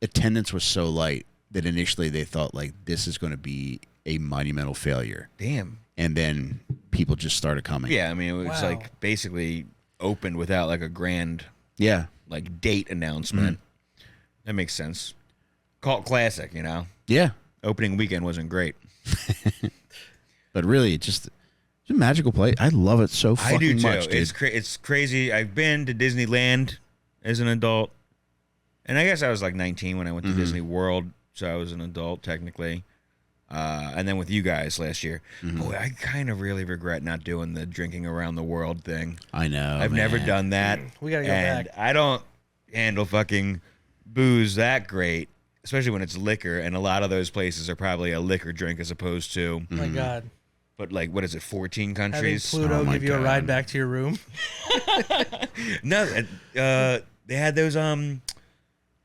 attendance was so light that initially they thought like this is going to be a monumental failure. Damn. And then people just started coming. Yeah, I mean, it was Wow. like basically opened without like a grand Yeah. like date announcement. That makes sense. Cult classic, you know. Yeah. Opening weekend wasn't great. But really, it's a magical place. I love it so fucking I do too. much, dude. It's crazy. I've been to Disneyland as an adult, And I guess I was like 19 when I went to Disney World, so I was an adult technically. And then with you guys last year, boy, I kind of really regret not doing the drinking around the world thing. I know. I've never done that. We gotta go and back. I don't handle fucking booze that great, especially when it's liquor. And a lot of those places are probably a liquor drink as opposed to. Oh my God. But like, what is it? 14 Having countries. Pluto Oh my give you a God. ride back to your room. No, they had those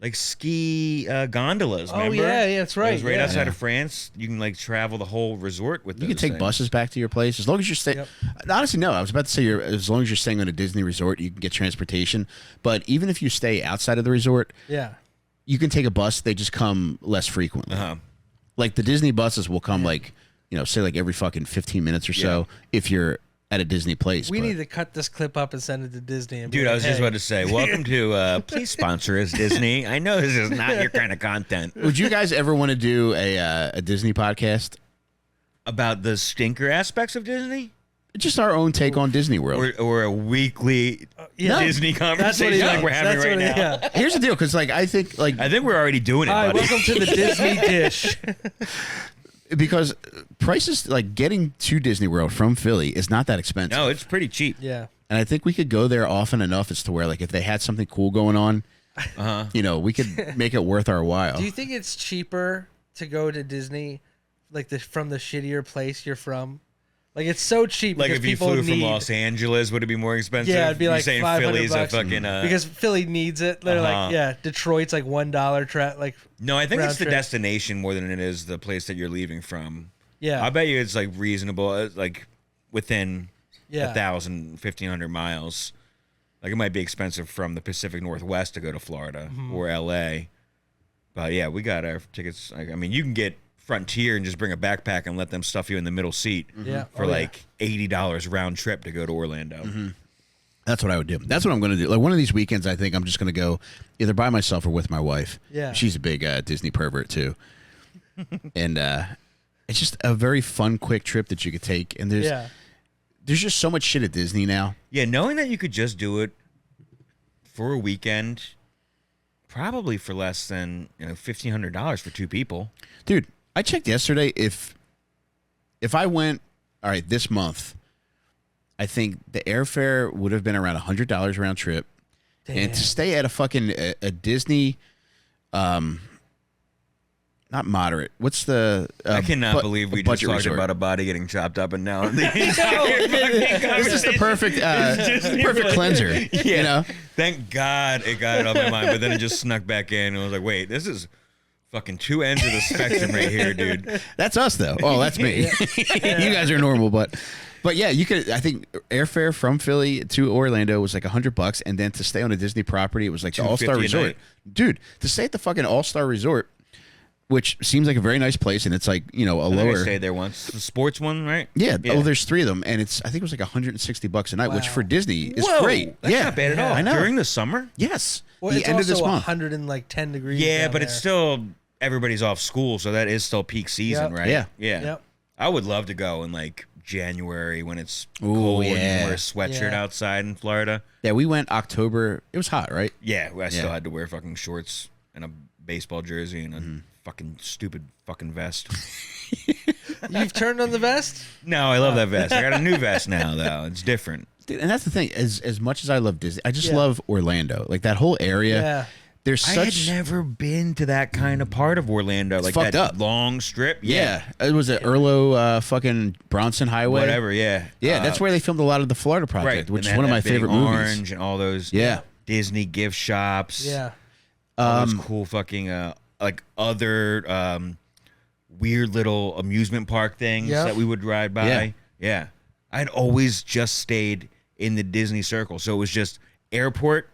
like ski gondolas. Oh, Remember? yeah, that's right, It was right yeah. outside Yeah. of France. You can like travel the whole resort with. You can those take things. buses back to your place as long as you're staying. Yep. Honestly, no. I was about to say, as long as you're staying on a Disney resort, you can get transportation. But even if you stay outside of the resort, Yeah. you can take a bus. They just come less frequently. Uh-huh. Like the Disney buses will come like, say like every fucking 15 minutes or so if you're at a Disney place. We but- need to cut this clip up and send it to Disney. And be Dude, I like, was just hey. about to say, welcome to please sponsor us, Disney. I know this is not your kind of content. Would you guys ever want to do a Disney podcast? About the stinker aspects of Disney? Just our own take on Disney World. Or a weekly yeah. Disney That's what conversation he like we're likes. having That's right what now. he- yeah. Here's the deal, because like I think like I think we're already doing it, Hi, buddy. welcome to the Disney dish. because prices like getting to Disney World from Philly is not that expensive. No, it's pretty cheap. Yeah. And I think we could go there often enough as to where like if they had something cool going on, we could make it worth our while. Do you think it's cheaper to go to Disney, like from the shittier place you're from? Like it's so cheap. Like because if you people flew from need- Los Angeles, would it be more expensive? Yeah, it'd be You're like saying 500 Philly's bucks. a fucking because Philly needs it. They're like, yeah, Detroit's like $1 like No, I think round it's the trip. destination more than it is the place that you're leaving from. Yeah. I bet you it's like reasonable, like within Yeah. 1,000, 1,500 miles. Like it might be expensive from the Pacific Northwest to go to Florida Mm-hmm. or LA. But yeah, we got our tickets. Like, I mean, you can get Frontier and just bring a backpack and let them stuff you in the middle seat Yeah. for Oh, yeah. like $80 round trip to go to Orlando. That's what I would do. That's what I'm going to do. Like one of these weekends, I think I'm just going to go either by myself or with my wife. Yeah. She's a big Disney pervert too. And it's just a very fun, quick trip that you could take. And there's just so much shit at Disney now. Yeah, knowing that you could just do it for a weekend, probably for less than $1,500 for two people. Dude, I checked yesterday. If I went, all right, this month, I think the airfare would have been around $100 round trip. And to stay at a fucking a Disney, not moderate. What's the? I cannot believe we just budget talked resort. about a body getting chopped up and now. It's just the perfect, perfect cleanser. Yeah. You know, Thank God it got it off my mind, but then it just snuck back in, and I was like, "Wait, this is fucking two ends of the spectrum right here, dude." that's us though. Oh, that's me. You guys are normal, but yeah, you could. I think airfare from Philly to Orlando was like $100, and then to stay on a Disney property, it was like the All Star $250 a Resort. night. Dude, to stay at the fucking All Star Resort, which seems like a very nice place, and it's like a I think I lower. stayed there once. The sports one, right? Yeah. Oh, there's 3 of them, and I think it was like $160 a night, which Wow. for Disney is Whoa, great. That's yeah, not bad at Yeah, all. I know. During the summer. Yes, Well, the it's end of also this month. 110 degrees. Yeah, down but it's there. still everybody's off school, so that is still peak season, Yep. right? Yeah. Yeah. Yep. I would love to go in like January when it's Ooh, cold and yeah. you wear a sweatshirt Yeah. outside in Florida. Yeah, we went October. It was hot, right? Yeah, I still Yeah. had to wear fucking shorts and a baseball jersey and a fucking stupid fucking vest. You've turned on the vest? No, I love that vest. I got a new vest now, though. It's different. Dude, and that's the thing. As much as I love Disney, I just Yeah. love Orlando. Like that whole area. Yeah. There's I such. had never been to that kind of part of Orlando, like fucked that up. long strip. Yeah, it was at Erlo fucking Bronson Highway. Whatever, yeah. Yeah, that's where they filmed a lot of the Florida right, Project, which and is one of that my big favorite orange movies. and all those Yeah. Disney gift shops. Yeah. All those cool fucking like other weird little amusement park things Yep. that we would ride by. Yeah. I'd always just stayed in the Disney circle. So it was just airport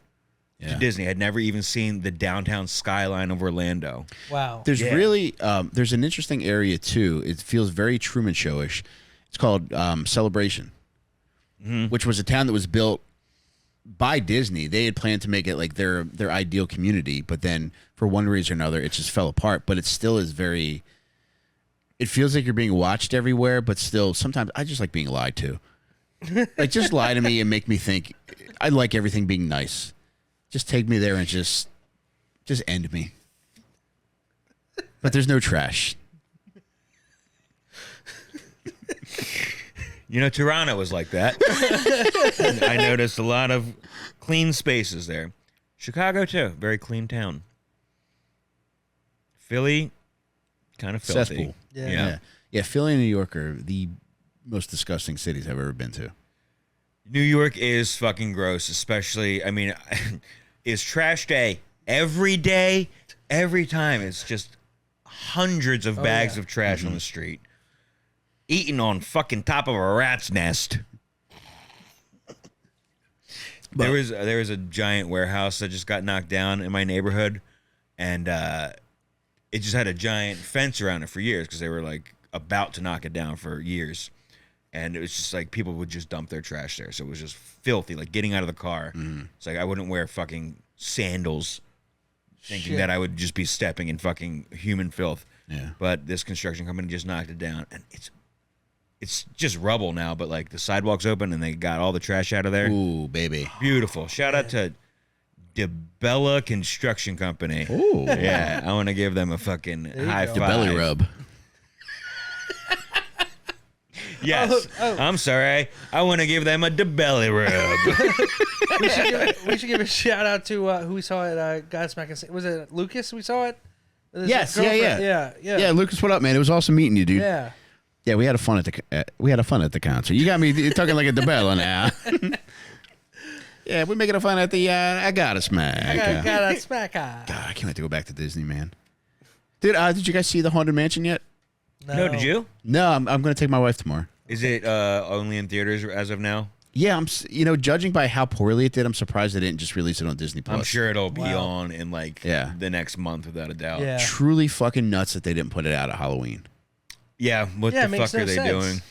to Yeah. Disney. I'd never even seen the downtown skyline of Orlando. Wow. There's Yeah. really there's an interesting area too. It feels very Truman Showish. It's called Celebration, which was a town that was built by Disney. They had planned to make it like their ideal community, but then for one reason or another, it just fell apart. But it still is very. It feels like you're being watched everywhere, but still sometimes I just like being lied to. Like just lie to me and make me think I like everything being nice. Just take me there and just Just end me. But there's no trash. You know, Toronto was like that. I noticed a lot of clean spaces there. Chicago, too. Very clean town. Philly, kind of filthy. Cesspool. Yeah. Yeah, Philly and New York are the most disgusting cities I've ever been to. New York is fucking gross, especially, I mean, it's trash day. Every day, every time. It's just hundreds of bags of trash on the street. Eating on fucking top of a rat's nest. There was a giant warehouse that just got knocked down in my neighborhood, and it just had a giant fence around it for years because they were like about to knock it down for years, and it was just like people would just dump their trash there, so it was just filthy. Like getting out of the car, it's like I wouldn't wear fucking sandals, thinking that I would just be stepping in fucking human filth. Yeah, but this construction company just knocked it down, and it's just rubble now, but like the sidewalk's open and they got all the trash out of there. Ooh, baby. Beautiful. Shout out to DeBella Construction Company. Ooh. Yeah, I want to give them a fucking high go. five. Belly rub. Yes. I'm sorry. I want to give them a DeBelly rub. We should give a shout out to who we saw at Godsmack. Was it Lucas we saw it? Yes, yeah. Yeah, Lucas, what up, man? It was awesome meeting you, dude. Yeah. Yeah, we had fun at the concert. You got me talking like a DeBella now. Yeah, we're making a fun at the I got a smack. I got a smack. God, I can't wait to go back to Disney, man. Dude, did you guys see the Haunted Mansion yet? No, did you? No, I'm going to take my wife tomorrow. Is it only in theaters as of now? Yeah, judging by how poorly it did, I'm surprised they didn't just release it on Disney Plus. I'm sure it'll be on in like the next month without a doubt. Yeah. Truly fucking nuts that they didn't put it out at Halloween. Yeah, what the makes fuck no are they sense. doing?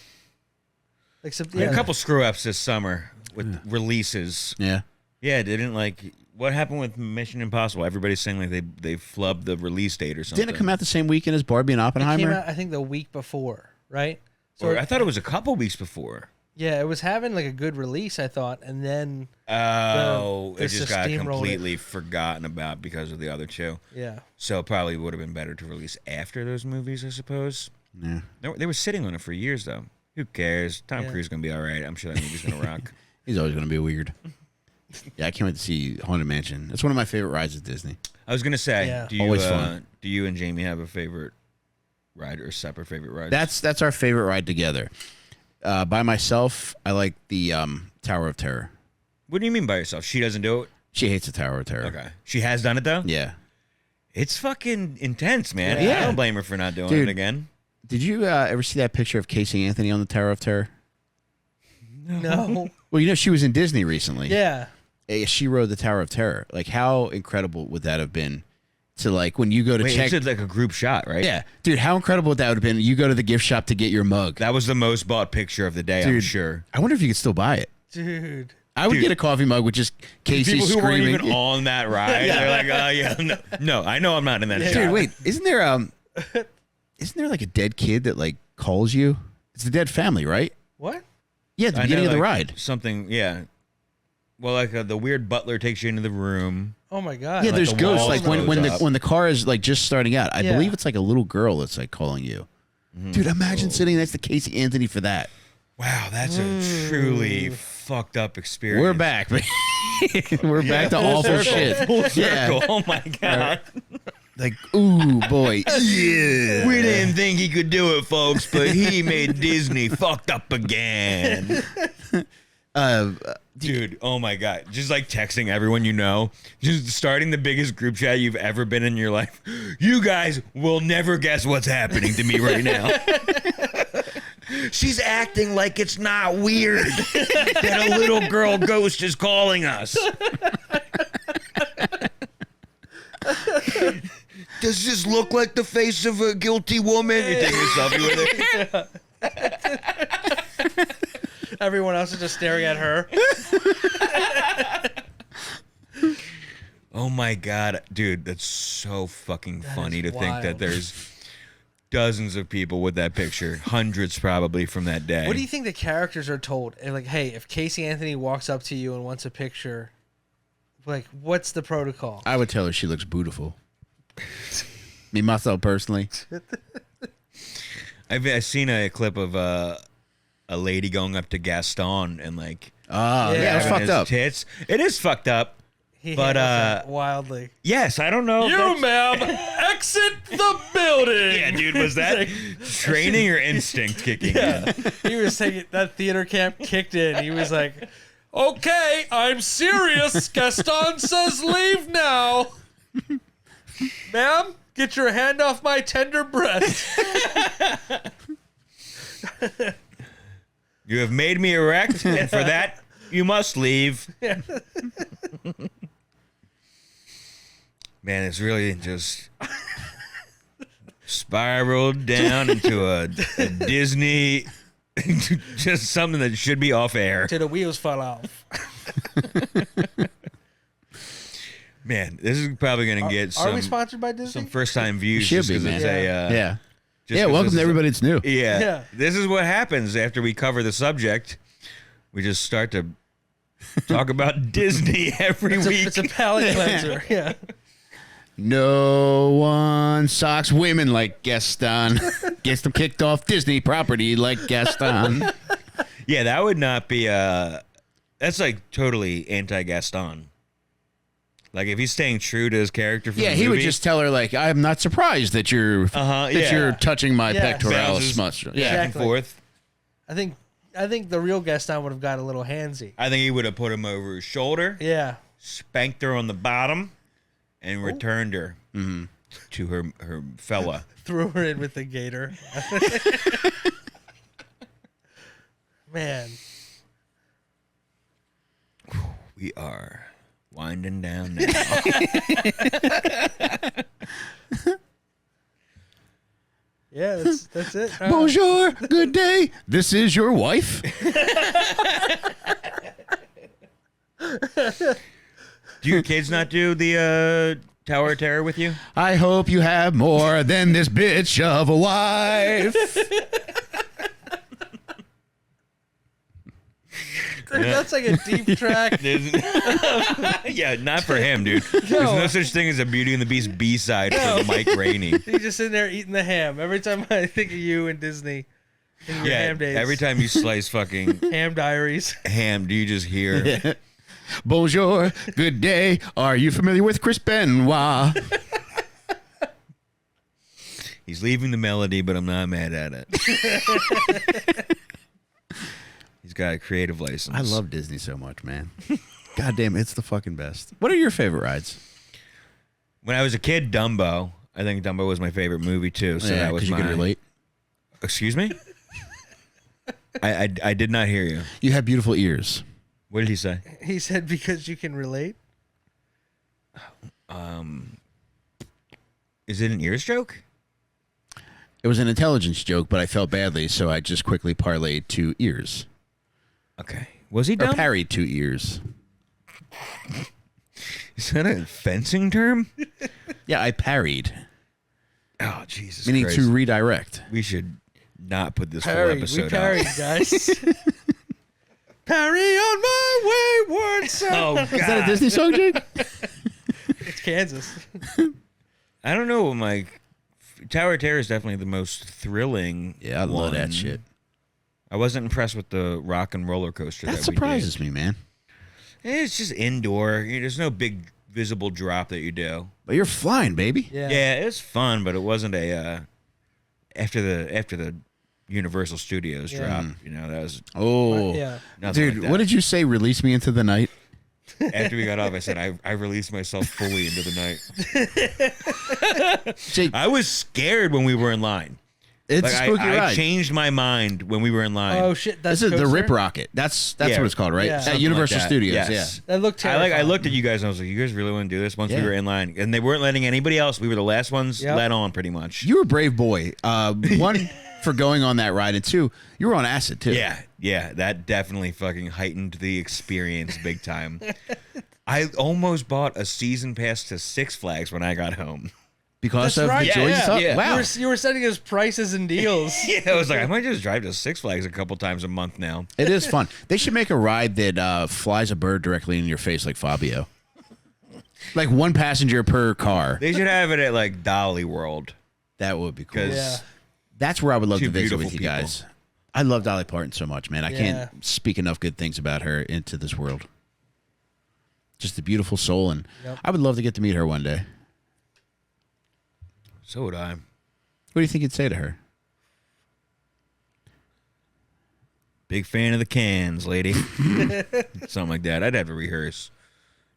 Except, A couple screw ups this summer with releases. Yeah. Yeah, didn't like what happened with Mission Impossible? Everybody's saying like they flubbed the release date or something. Didn't it come out the same weekend as Barbie and It Oppenheimer? came out, I think, the week before, right? Or I thought it was a couple weeks before. Yeah, it was having like a good release, I thought, and then it it's just just got steamrolled completely forgotten about because of the other two. yeah. So it probably would have been better to release after those movies, I suppose. Yeah. They were sitting on it for years, though. Who cares? Tom Yeah. Cruise is gonna be all right. I'm sure that movie's gonna rock. He's always going to be weird. Yeah, I can't wait to see Haunted Mansion. That's one of my favorite rides at Disney. I was gonna say, Yeah. Always fun. Do you and Jamie have a favorite ride or separate favorite rides? That's our favorite ride together. By myself, I like the Tower of Terror. What do you mean by yourself? She doesn't do it. She hates the Tower of Terror. Okay, she has done it though. Yeah. It's fucking intense, man. Yeah. I don't blame her for not doing Dude. it again. Did you ever see that picture of Casey Anthony on the Tower of Terror? No. Well, she was in Disney recently. Yeah. She rode the Tower of Terror. Like, how incredible would that have been to, like, when you go to Wait, check? it's like a group shot, right? Yeah. Dude, how incredible would that have been? You go to the gift shop to get your mug. That was the most bought picture of the day, I'm Dude, sure. I wonder if you could still buy it. Dude. I would Dude. get a coffee mug with just Casey People who screaming. weren't even on that ride, they're like, oh, yeah, no, I know I'm not in that shot. Dude, wait, isn't there like a dead kid that like calls you? It's the dead family, right? What? Yeah, at the I know, beginning of the like, ride. Something, yeah. Well, like the weird butler takes you into the room. Oh my god. Yeah, like there's the ghosts. walls Like when close up. when the car is like just starting out. I Yeah. believe it's like a little girl that's like calling you. Dude, imagine sitting next to Casey Anthony for that. Wow, that's a truly fucked up experience. We're back, man. We're back to awful shit. Full Yeah. circle. Oh my god. Like, ooh, boy. Yeah. We didn't think he could do it, folks, but he made Disney fucked up again. Dude, oh my god. Just like texting everyone you know, just starting the biggest group chat you've ever been in your life. You guys will never guess what's happening to me right now. She's acting like it's not weird that a little girl ghost is calling us. Does this look like the face of a guilty woman? You taking a selfie with it? Everyone else is just staring at her. Oh my god, dude, that's so fucking funny to think that wild. there's dozens of people with that picture, hundreds probably from that day. What do you think the characters are told? And like, hey, if Casey Anthony walks up to you and wants a picture, Like, what's the protocol? I would tell her she looks beautiful. Me, myself, personally. I've seen a clip of a lady going up to Gaston and like, Oh, yeah, that's grabbing fucked his up. tits. It is fucked up. He But, handles that wildly. Yes, I don't know. if You, that's- ma'am, exit the building. Yeah, dude, was that training or instinct kicking in? He was taking that theater camp kicked in. He was like, Okay, I'm serious. Gaston says leave now. "Ma'am, get your hand off my tender breast." You have made me erect, and for that, you must leave. Man, it's really just spiraled down into a Disney, just something that should be off air. Till the wheels fall off. Man, this is probably going to get Are we some sponsored by Disney? first-time views. Should just be, 'cause man. it's a, Yeah. just Yeah, 'cause welcome this to is everybody that's new. Yeah. Yeah. This is what happens after we cover the subject. We just start to talk about Disney every week. It's a palate cleanser. Yeah. No one socks women like Gaston. Gets them kicked off Disney property like Gaston. Yeah, that would not be that's like totally anti-Gaston. Like if he's staying true to his character from Yeah, the he would movie, just tell her like, "I'm not surprised that you're yeah. you're touching my Yeah. pectoralis Bounces much." back Yeah, and Exactly. forth. I think the real Gaston would have got a little handsy. I think he would have put him over his shoulder, Yeah. spanked her on the bottom, and returned her to her fella. Threw her in with the gator. Man. We are winding down now. Yeah, that's it. Bonjour, good day. This is your wife. Do your kids not do the Tower of Terror with you? I hope you have more than this bitch of a wife. That's like a deep track. Yeah, not for him, dude. There's no such thing as a Beauty and the Beast B-side for Mike Rainey. He's just sitting there eating the ham. Every time I think of you and Disney in your Yeah, ham days. every time you slice fucking Ham diaries. ham, do you just hear? Bonjour, good day. Are you familiar with Chris Benoit? He's leaving the melody, but I'm not mad at it. He's got a creative license. I love Disney so much, man. God damn, it's the fucking best. What are your favorite rides? When I was a kid, Dumbo. I think Dumbo was my favorite movie too. So that was 'cause you my. can relate. Excuse me. I did not hear you. You have beautiful ears. What did he say? He said because you can relate. Is it an ears joke? It was an intelligence joke, but I felt badly, so I just quickly parlayed 2 ears. Okay. Was he Or dumb? parried 2 ears. Is that a fencing term? Yeah, I parried, Oh, Jesus meaning Christ. to redirect. We should not put this full Parried. episode We parried, out. guys. Parry on my wayward son. Oh, God. Is that a Disney song, Jake? It's Kansas. I don't know. Tower of Terror is definitely the most thrilling. Yeah, I love that one. shit. I wasn't impressed with the rock and roller coaster. That That surprises me, man. we did. It's just indoor. There's no big visible drop that you do. But you're flying, baby. Yeah. Yeah, it's fun, but it wasn't a after the Universal Studios Yeah. drop. That was Oh, Yeah. nothing dude, like that. what did you say? Release me into the night. After we got off, I said I released myself fully into the night. Jake, I was scared when we were in line. it's Like a spooky I ride. changed my mind when we were in line. Oh shit! That's This is the coaster? Rip Rocket. That's Yeah. what it's called, right? Yeah. At Something Universal like that. Studios. Yes. That looked terrifying. I looked at you guys and I was like, you guys really want to do this? Once Yeah. we were in line, and they weren't letting anybody else. We were the last ones Yep. let on, pretty much. Yeah. You were a brave boy. One, for going on that ride, and 2, you were on acid too. Yeah, that definitely fucking heightened the experience big time. I almost bought a season pass to Six Flags when I got home. Because That's of right. the joys Yeah, stuff? yeah. Wow. You were setting us prices and deals. Yeah, I was like, I might just drive to Six Flags a couple times a month now. It is fun. They should make a ride that flies a bird directly in your face like Fabio. Like one passenger per car. They should have it at like Dolly World. That would be cool. 'Cause Yeah. That's where I would love Two to visit beautiful with you people. guys. I love Dolly Parton so much, man. I Yeah. can't speak enough good things about her into this world. Just a beautiful soul, and Yep. I would love to get to meet her one day. So would I. What do you think you'd say to her? Big fan of the cans, lady. Something like that. I'd have to rehearse.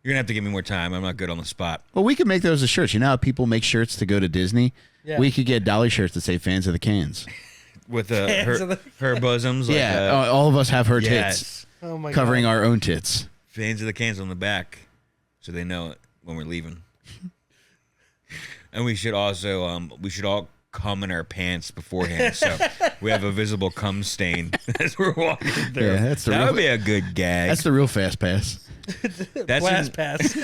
You're gonna have to give me more time. I'm not good on the spot. Well, we could make those as shirts. You know how people make shirts to go to Disney? Yeah. We could get Dolly shirts that say "Fans of the Cans." With Cans of her bosoms. Like, Yeah, all of us have her tits yes. Oh my covering God. our own tits. Fans of the cans on the back, so they know it when we're leaving. And we should also all cum in our pants beforehand, so we have a visible cum stain as we're walking through. Yeah, that's the that real- would be a good gag. That's the real fast pass. That's Blast in, pass.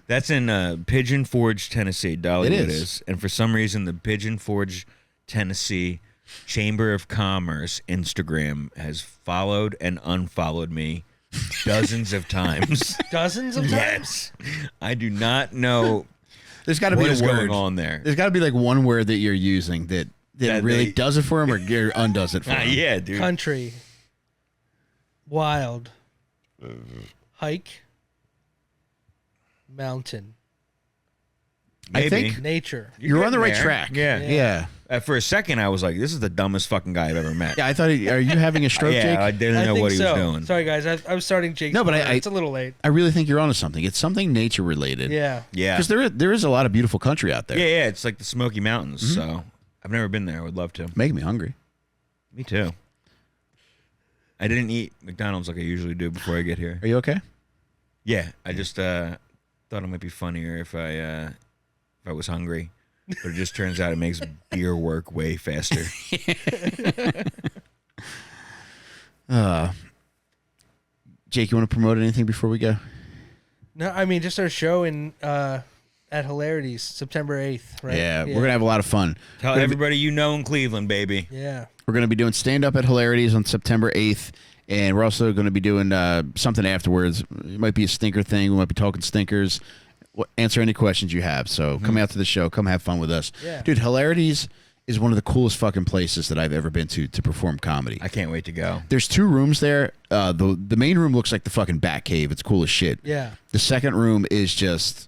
that's in Pigeon Forge, Tennessee. Dollywood It is. is, and for some reason, the Pigeon Forge, Tennessee Chamber of Commerce Instagram has followed and unfollowed me dozens of times. Dozens of times. Yes, I do not know. There's got to be What a is word going on there? There's got to be like one word that you're using that That really they- does it for him or undoes it for him. Yeah, dude. Country. Wild. Hike. Mountain. I Maybe. think Nature. you're on the right getting there. track. Yeah. Yeah. For a second, I was like, "This is the dumbest fucking guy I've ever met." Yeah, I thought, are you having a stroke, yeah, I Jake? didn't know think what he so. was doing. Sorry, guys. I was starting Jake's. No, but corner. I- it's a little late. I really think you're onto something. It's something nature related. Yeah. Yeah, Because there is a lot of beautiful country out there. yeah, it's like the Smoky Mountains. So I've never been there. I would love to. Making me hungry. Me too. I didn't eat McDonald's like I usually do before I get here. Are you okay? Yeah, I just thought it might be funnier if I was hungry, but it just turns out it makes beer work way faster. Jake, you want to promote anything before we go? No, I mean just our show in at Hilarities, September 8th, right? Yeah, we're gonna have a lot of fun. Tell everybody you know in Cleveland, baby. Yeah. We're gonna be doing stand up at Hilarities on September 8th, and we're also gonna be doing something afterwards. It might be a stinker thing. We might be talking stinkers. Answer any questions you have. So come out to the show. Come have fun with us. Yeah. Dude, Hilarities is one of the coolest fucking places that I've ever been to perform comedy. I can't wait to go. There's 2 rooms there. The main room looks like the fucking Bat Cave. It's cool as shit. Yeah. The second room is just,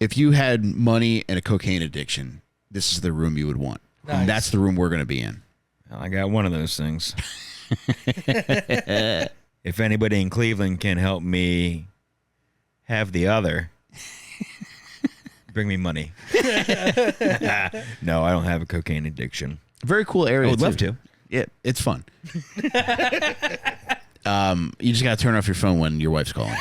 if you had money and a cocaine addiction, this is the room you would want. Nice. And that's the room we're going to be in. I got one of those things. If anybody in Cleveland can help me have the other, bring me money. No, I don't have a cocaine addiction. Very cool area. I would love too. to. Yeah, it's fun. You just got to turn off your phone when your wife's calling.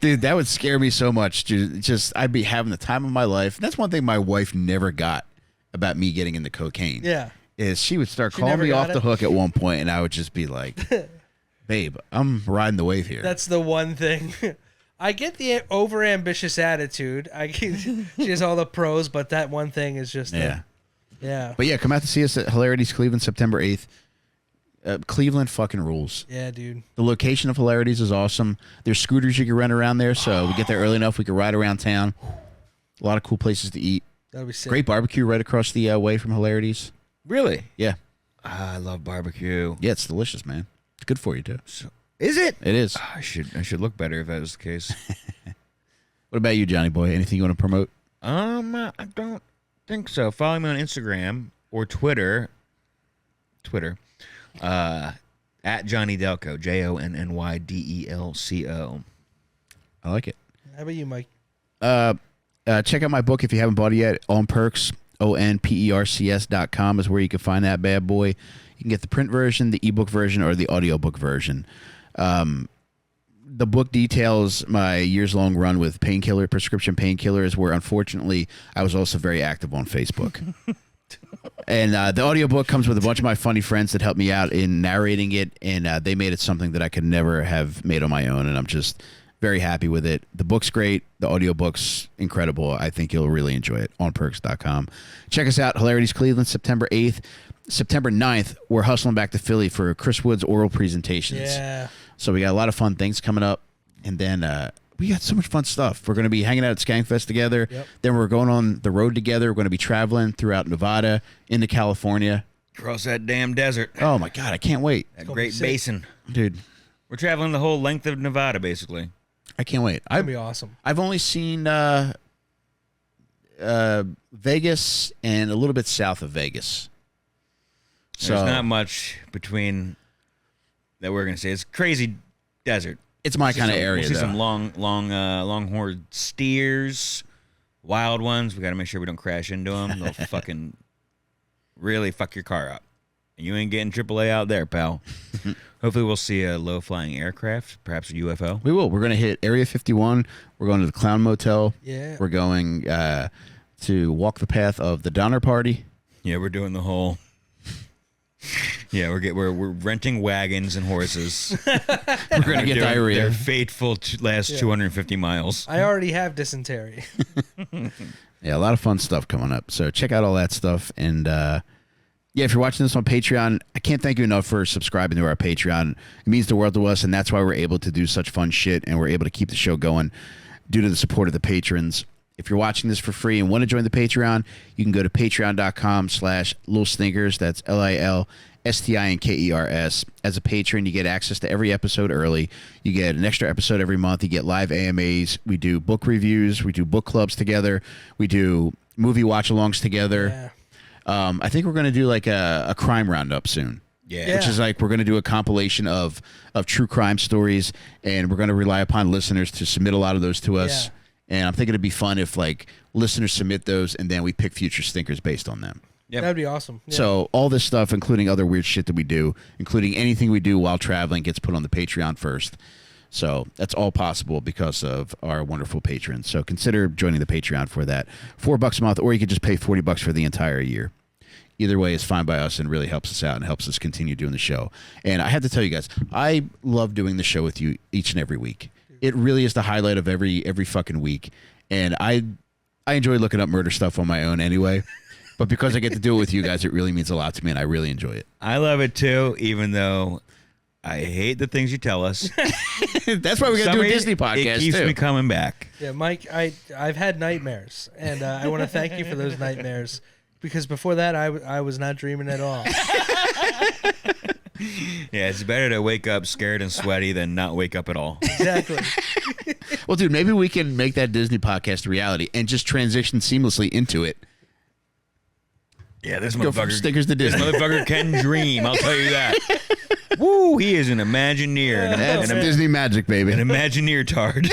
Dude, that would scare me so much. Just I'd be having the time of my life. That's one thing my wife never got about me getting into cocaine. Yeah. Is she would start She calling never me got off it? the hook at one point, and I would just be like, babe, I'm riding the wave here. That's the one thing. I get the overambitious attitude. She has all the pros, but that one thing is just yeah. yeah. But yeah, come out to see us at Hilarities Cleveland, September 8th. Cleveland fucking rules. Yeah, dude. The location of Hilarities is awesome. There's scooters you can rent around there, so we get there early enough we can ride around town. A lot of cool places to eat. That'll be sick. Great barbecue right across the way from Hilarities. Really? Yeah. I love barbecue. Yeah, it's delicious, man. It's good for you, too. Is it? It is. I should look better if that was the case. What about you, Johnny Boy? Anything you want to promote? I don't think so. Follow me on Instagram or Twitter. At Johnny Delco, JONNYDELCO. I like it. How about you, Mike? Check out my book if you haven't bought it yet. On Percs, ONPERCS.com is where you can find that bad boy. You can get the print version, the ebook version, or the audiobook version. The book details my years-long run with prescription painkillers, where unfortunately I was also very active on Facebook. And the audiobook comes with a bunch of my funny friends that helped me out in narrating it, and they made it something that I could never have made on my own, and I'm just very happy with it. The book's great. The audiobook's incredible. I think you'll really enjoy it. On Percs.com. Check us out. Hilarities Cleveland, September 8th. September 9th, we're hustling back to Philly for Chris Wood's oral presentations. Yeah. So we got a lot of fun things coming up, and then we got so much fun stuff. We're going to be hanging out at Skankfest together. Yep. Then we're going on the road together. We're going to be traveling throughout Nevada into California. Cross that damn desert. Oh my God, I can't wait, That gonna Great be sick. Basin. dude. We're traveling the whole length of Nevada, basically. I can't wait. That'd be awesome. I've only seen Vegas and a little bit south of Vegas. So There's not much between that we're gonna say. It's crazy desert. it's my See kind of some- area. We'll see some though. longhorned steers, wild ones. We got to make sure we don't crash into them. They'll fucking really fuck your car up. And you ain't getting AAA out there, pal. Hopefully we'll see a low-flying aircraft, perhaps a UFO. We will. We're going to hit Area 51. We're going to the Clown Motel. Yeah. We're going to walk the path of the Donner Party. Yeah, we're doing the whole. Yeah, we're renting wagons and horses. We're going to get diarrhea. Their fateful last 250 miles. I already have dysentery. Yeah, a lot of fun stuff coming up. So check out all that stuff. And yeah, if you're watching this on Patreon, I can't thank you enough for subscribing to our Patreon. It means the world to us, and that's why we're able to do such fun shit, and we're able to keep the show going due to the support of the patrons. If you're watching this for free and want to join the Patreon, you can go to patreon.com/lilstinkers. That's LILSTINKERS. As a patron, you get access to every episode early. You get an extra episode every month. You get live AMAs. We do book reviews. We do book clubs together. We do movie watch-alongs together. Yeah. I think we're going to do like a crime roundup soon. Yeah. Which is like we're going to do a compilation of true crime stories, and we're going to rely upon listeners to submit a lot of those to us. Yeah. And I'm thinking it'd be fun if like listeners submit those, and then we pick future stinkers based on them. Yep. That'd be awesome. Yeah. So all this stuff, including other weird shit that we do, including anything we do while traveling, gets put on the Patreon first. So that's all possible because of our wonderful patrons. So consider joining the Patreon for that. $4 a month, or you could just pay $40 for the entire year. Either way is fine by us and really helps us out and helps us continue doing the show. And I have to tell you guys, I love doing the show with you each and every week. It really is the highlight of every fucking week. And I enjoy looking up murder stuff on my own anyway. But because I get to do it with you guys, it really means a lot to me, and I really enjoy it. I love it too, even though I hate the things you tell us. That's why we got to do a Disney podcast, It keeps too. me coming back. Yeah, Mike, I've had nightmares, and I want to thank you for those nightmares, because before that, I was not dreaming at all. Yeah, it's better to wake up scared and sweaty than not wake up at all. Exactly. Well, dude, maybe we can make that Disney podcast a reality and just transition seamlessly into it. Yeah, this Go from motherfucker. stickers to This Disney. motherfucker can dream. I'll tell you that. Woo, he is an Imagineer. That's Disney magic, baby. An Imagineer tard.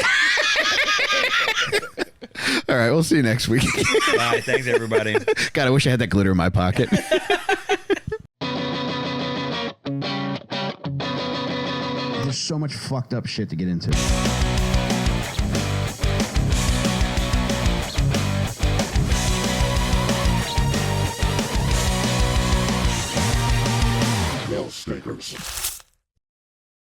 All right, we'll see you next week. Bye. Thanks, everybody. God, I wish I had that glitter in my pocket. There's so much fucked up shit to get into. Stinkers.